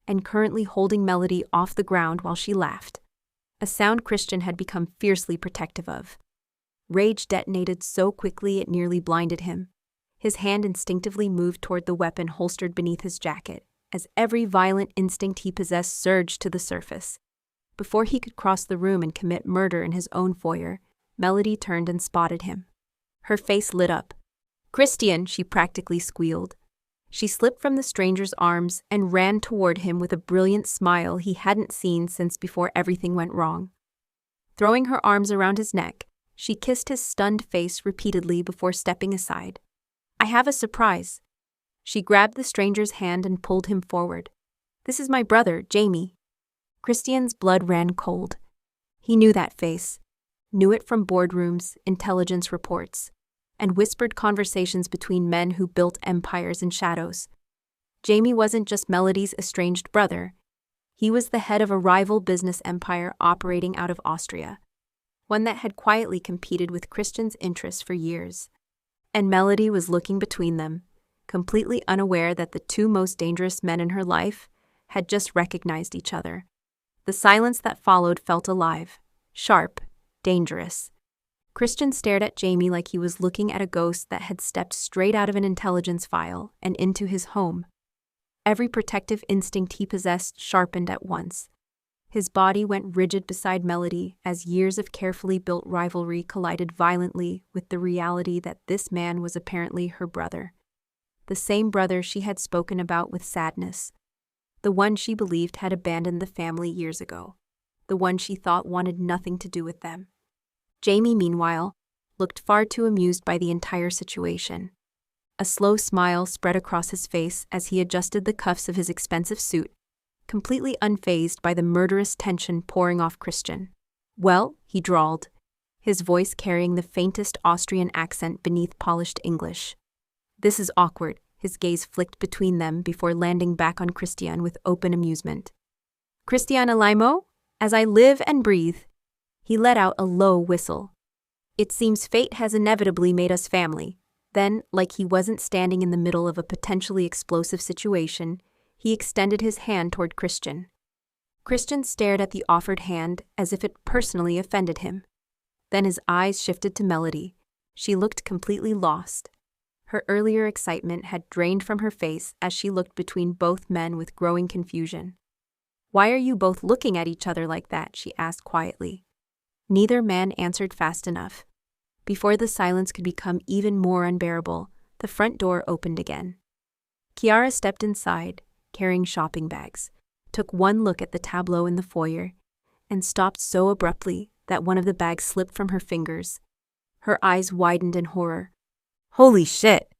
and currently holding Melody off the ground while she laughed, a sound Cristian had become fiercely protective of. Rage detonated so quickly it nearly blinded him. His hand instinctively moved toward the weapon holstered beneath his jacket, as every violent instinct he possessed surged to the surface. Before he could cross the room and commit murder in his own foyer, Melody turned and spotted him. Her face lit up. "Cristian," she practically squealed. She slipped from the stranger's arms and ran toward him with a brilliant smile he hadn't seen since before everything went wrong. Throwing her arms around his neck, she kissed his stunned face repeatedly before stepping aside. "I have a surprise." She grabbed the stranger's hand and pulled him forward. "This is my brother, Jamie." Cristian's blood ran cold. He knew that face, knew it from boardrooms, intelligence reports, and whispered conversations between men who built empires in shadows. Jamie wasn't just Melody's estranged brother. He was the head of a rival business empire operating out of Austria, one that had quietly competed with Cristian's interests for years. And Melody was looking between them, completely unaware that the two most dangerous men in her life had just recognized each other. The silence that followed felt alive, sharp, dangerous. Cristian stared at Jamie like he was looking at a ghost that had stepped straight out of an intelligence file and into his home. Every protective instinct he possessed sharpened at once. His body went rigid beside Melody as years of carefully built rivalry collided violently with the reality that this man was apparently her brother. The same brother she had spoken about with sadness. The one she believed had abandoned the family years ago. The one she thought wanted nothing to do with them. Jamie, meanwhile, looked far too amused by the entire situation. A slow smile spread across his face as he adjusted the cuffs of his expensive suit, completely unfazed by the murderous tension pouring off Cristian. "Well," he drawled, his voice carrying the faintest Austrian accent beneath polished English. "This is awkward." His gaze flicked between them before landing back on Cristian with open amusement. "Cristian Alaimo, as I live and breathe." He let out a low whistle. "It seems fate has inevitably made us family." Then, like he wasn't standing in the middle of a potentially explosive situation, he extended his hand toward Cristian. Cristian stared at the offered hand as if it personally offended him. Then his eyes shifted to Melody. She looked completely lost. Her earlier excitement had drained from her face as she looked between both men with growing confusion. "Why are you both looking at each other like that?" she asked quietly. Neither man answered fast enough. Before the silence could become even more unbearable, the front door opened again. Chiara stepped inside, carrying shopping bags, took one look at the tableau in the foyer, and stopped so abruptly that one of the bags slipped from her fingers. Her eyes widened in horror. "Holy shit!"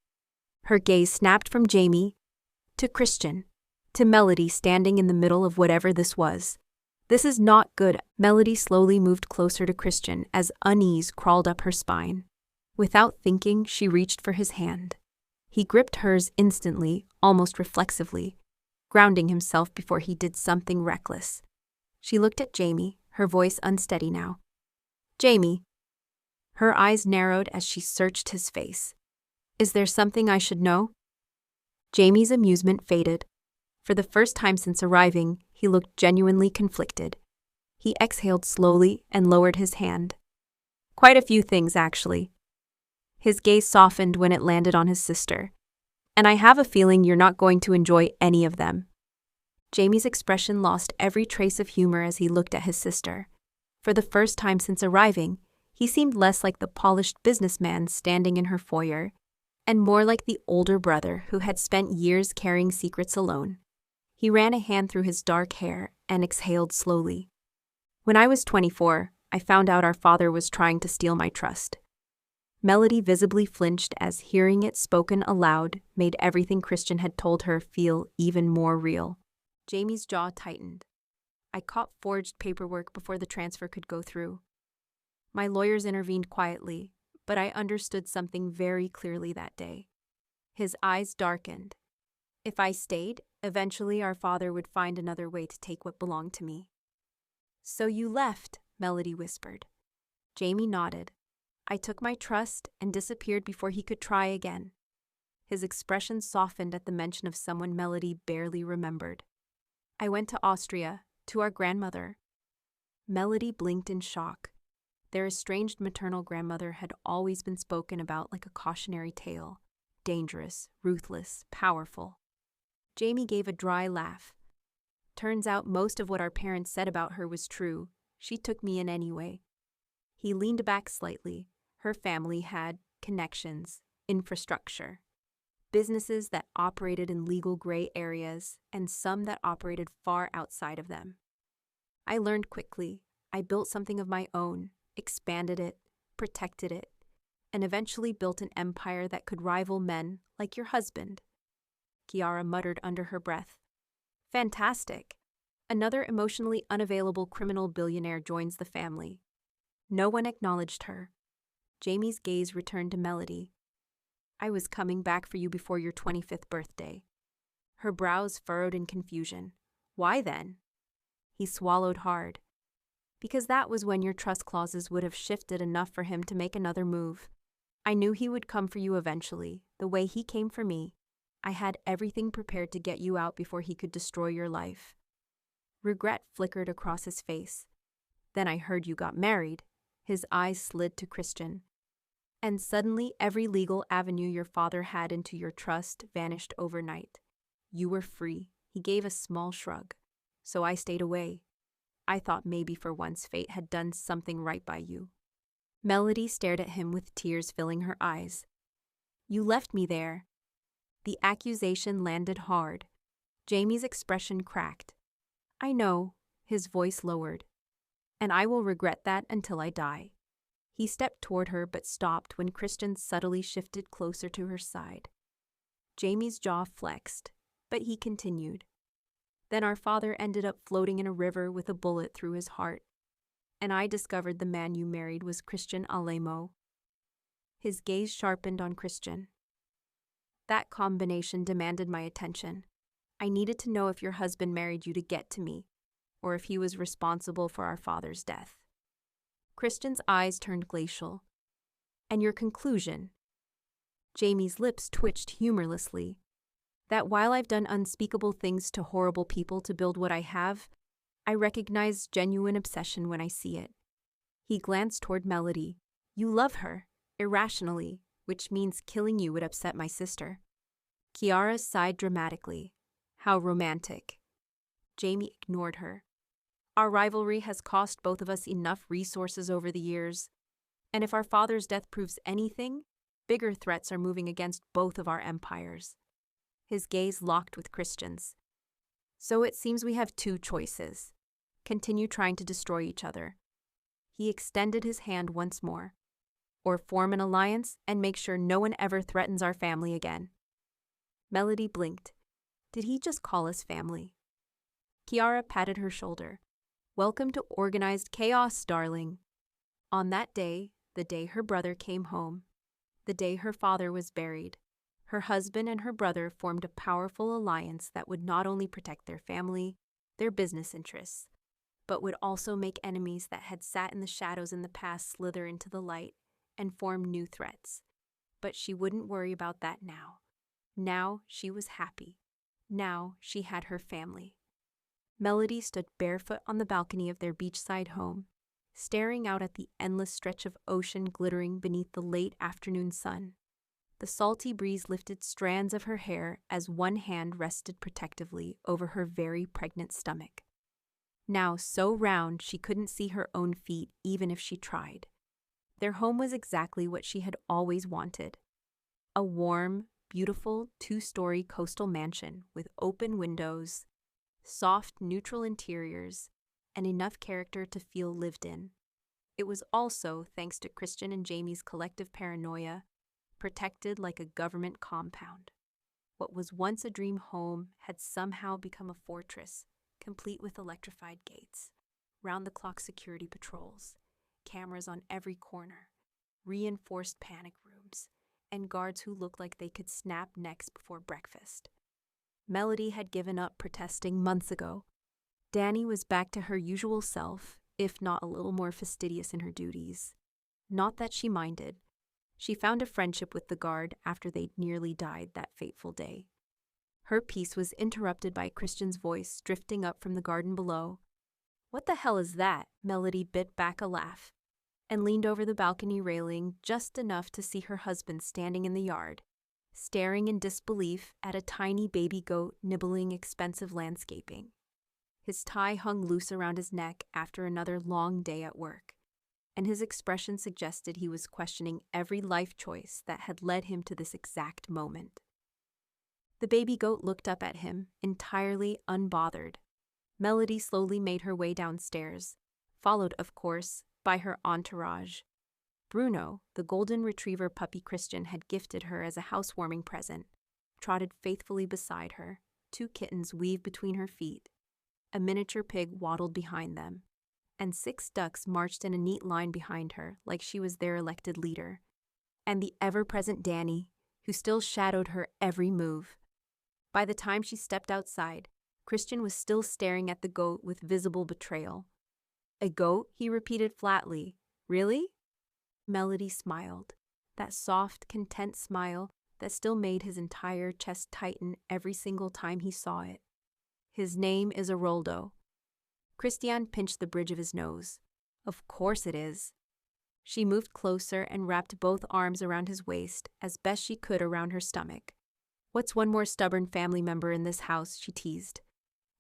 Her gaze snapped from Jamie to Cristian, to Melody standing in the middle of whatever this was. "This is not good." Melody slowly moved closer to Cristian as unease crawled up her spine. Without thinking, she reached for his hand. He gripped hers instantly, almost reflexively, grounding himself before he did something reckless. She looked at Jamie, her voice unsteady now. "Jamie." Her eyes narrowed as she searched his face. "Is there something I should know?" Jamie's amusement faded. For the first time since arriving, he looked genuinely conflicted. He exhaled slowly and lowered his hand. "Quite a few things, actually." His gaze softened when it landed on his sister. "And I have a feeling you're not going to enjoy any of them." Jamie's expression lost every trace of humor as he looked at his sister. For the first time since arriving, he seemed less like the polished businessman standing in her foyer, and more like the older brother who had spent years carrying secrets alone. He ran a hand through his dark hair and exhaled slowly. "When I was 24, I found out our father was trying to steal my trust." Melody visibly flinched as hearing it spoken aloud made everything Cristian had told her feel even more real. Jamie's jaw tightened. "I caught forged paperwork before the transfer could go through. My lawyers intervened quietly, but I understood something very clearly that day. His eyes darkened. If I stayed, eventually our father would find another way to take what belonged to me. So you left, Melody whispered. Jamie nodded. I took my trust and disappeared before he could try again. His expression softened at the mention of someone Melody barely remembered. I went to Austria, to our grandmother. Melody blinked in shock. Their estranged maternal grandmother had always been spoken about like a cautionary tale. Dangerous, ruthless, powerful. Jamie gave a dry laugh. Turns out most of what our parents said about her was true. She took me in anyway. He leaned back slightly. Her family had connections, infrastructure. Businesses that operated in legal gray areas, and some that operated far outside of them. I learned quickly. I built something of my own, expanded it, protected it, and eventually built an empire that could rival men like your husband. Kiara muttered under her breath. Fantastic. Another emotionally unavailable criminal billionaire joins the family. No one acknowledged her. Jamie's gaze returned to Melody. I was coming back for you before your 25th birthday. Her brows furrowed in confusion. Why then? He swallowed hard. Because that was when your trust clauses would have shifted enough for him to make another move. I knew he would come for you eventually, the way he came for me. I had everything prepared to get you out before he could destroy your life. Regret flickered across his face. Then I heard you got married. His eyes slid to Cristian. And suddenly every legal avenue your father had into your trust vanished overnight. You were free. He gave a small shrug. So I stayed away. I thought maybe for once fate had done something right by you. Melody stared at him with tears filling her eyes. You left me there. The accusation landed hard. Jamie's expression cracked. I know, his voice lowered. And I will regret that until I die. He stepped toward her but stopped when Cristian subtly shifted closer to her side. Jamie's jaw flexed, but he continued. Then our father ended up floating in a river with a bullet through his heart. And I discovered the man you married was Cristian Alaimo. His gaze sharpened on Cristian. That combination demanded my attention. I needed to know if your husband married you to get to me, or if he was responsible for our father's death. Cristian's eyes turned glacial. And your conclusion? Jamie's lips twitched humorlessly. That while I've done unspeakable things to horrible people to build what I have, I recognize genuine obsession when I see it. He glanced toward Melody. You love her, irrationally, which means killing you would upset my sister. Kiara sighed dramatically. How romantic. Jamie ignored her. Our rivalry has cost both of us enough resources over the years, and if our father's death proves anything, bigger threats are moving against both of our empires. His gaze locked with Cristian's. So it seems we have two choices. Continue trying to destroy each other. He extended his hand once more. Or form an alliance and make sure no one ever threatens our family again. Melody blinked. Did he just call us family? Kiara patted her shoulder. Welcome to organized chaos, darling. On that day, the day her brother came home, the day her father was buried, her husband and her brother formed a powerful alliance that would not only protect their family, their business interests, but would also make enemies that had sat in the shadows in the past slither into the light and form new threats. But she wouldn't worry about that now. Now she was happy. Now she had her family. Melody stood barefoot on the balcony of their beachside home, staring out at the endless stretch of ocean glittering beneath the late afternoon sun. The salty breeze lifted strands of her hair as one hand rested protectively over her very pregnant stomach. Now so round she couldn't see her own feet even if she tried. Their home was exactly what she had always wanted. A warm, beautiful two-story coastal mansion with open windows, soft, neutral interiors, and enough character to feel lived in. It was also, thanks to Cristian and Jamie's collective paranoia, protected like a government compound. What was once a dream home had somehow become a fortress, complete with electrified gates, round-the-clock security patrols, cameras on every corner, reinforced panic rooms, and guards who looked like they could snap necks before breakfast. Melody had given up protesting months ago. Danny was back to her usual self, if not a little more fastidious in her duties. Not that she minded. She found a friendship with the guard after they'd nearly died that fateful day. Her peace was interrupted by Christian's voice drifting up from the garden below. "What the hell is that?" Melody bit back a laugh and leaned over the balcony railing just enough to see her husband standing in the yard, staring in disbelief at a tiny baby goat nibbling expensive landscaping. His tie hung loose around his neck after another long day at work, and his expression suggested he was questioning every life choice that had led him to this exact moment. The baby goat looked up at him, entirely unbothered. Melody slowly made her way downstairs, followed, of course, by her entourage. Bruno, the golden retriever puppy Christian had gifted her as a housewarming present, trotted faithfully beside her. 2 kittens weaved between her feet. A miniature pig waddled behind them, and 6 ducks marched in a neat line behind her like she was their elected leader. And the ever-present Danny, who still shadowed her every move. By the time she stepped outside, Christian was still staring at the goat with visible betrayal. "A goat?" he repeated flatly. "Really?" Melody smiled, that soft, content smile that still made his entire chest tighten every single time he saw it. "His name is Aroldo." Cristian pinched the bridge of his nose. "Of course it is." She moved closer and wrapped both arms around his waist as best she could around her stomach. "What's one more stubborn family member in this house?" she teased.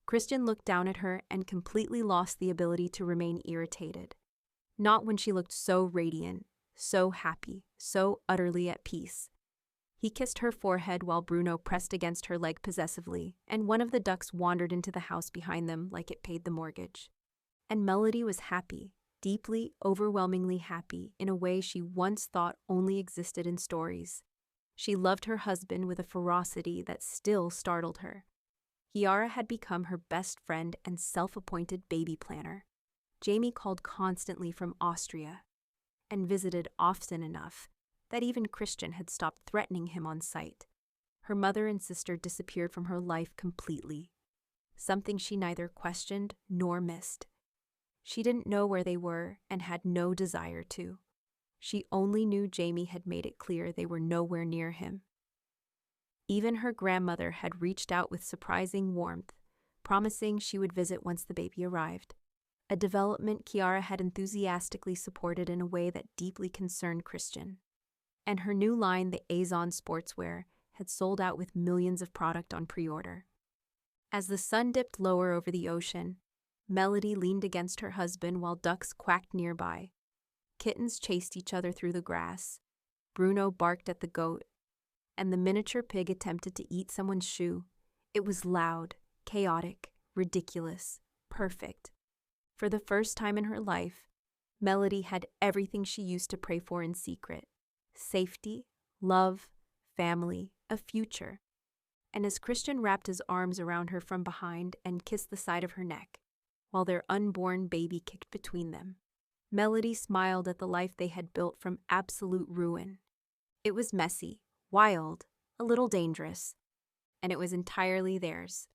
Christian looked down at her and completely lost the ability to remain irritated. Not when she looked so radiant, so happy, so utterly at peace. He kissed her forehead while Bruno pressed against her leg possessively, and one of the ducks wandered into the house behind them like it paid the mortgage. And Melody was happy, deeply, overwhelmingly happy in a way she once thought only existed in stories. She loved her husband with a ferocity that still startled her. Kiara had become her best friend and self-appointed baby planner. Jamie called constantly from Austria and visited often enough that even Christian had stopped threatening him on sight. Her mother and sister disappeared from her life completely, something she neither questioned nor missed. She didn't know where they were and had no desire to. She only knew Jamie had made it clear they were nowhere near him. Even her grandmother had reached out with surprising warmth, promising she would visit once the baby arrived, a development Kiara had enthusiastically supported in a way that deeply concerned Christian. And her new line, the Azon Sportswear, had sold out with millions of product on pre-order. As the sun dipped lower over the ocean, Melody leaned against her husband while ducks quacked nearby. Kittens chased each other through the grass. Bruno barked at the goat, and the miniature pig attempted to eat someone's shoe. It was loud, chaotic, ridiculous, perfect. For the first time in her life, Melody had everything she used to pray for in secret: safety, love, family, a future. And as Christian wrapped his arms around her from behind and kissed the side of her neck, while their unborn baby kicked between them, Melody smiled at the life they had built from absolute ruin. It was messy, wild, a little dangerous, and it was entirely theirs.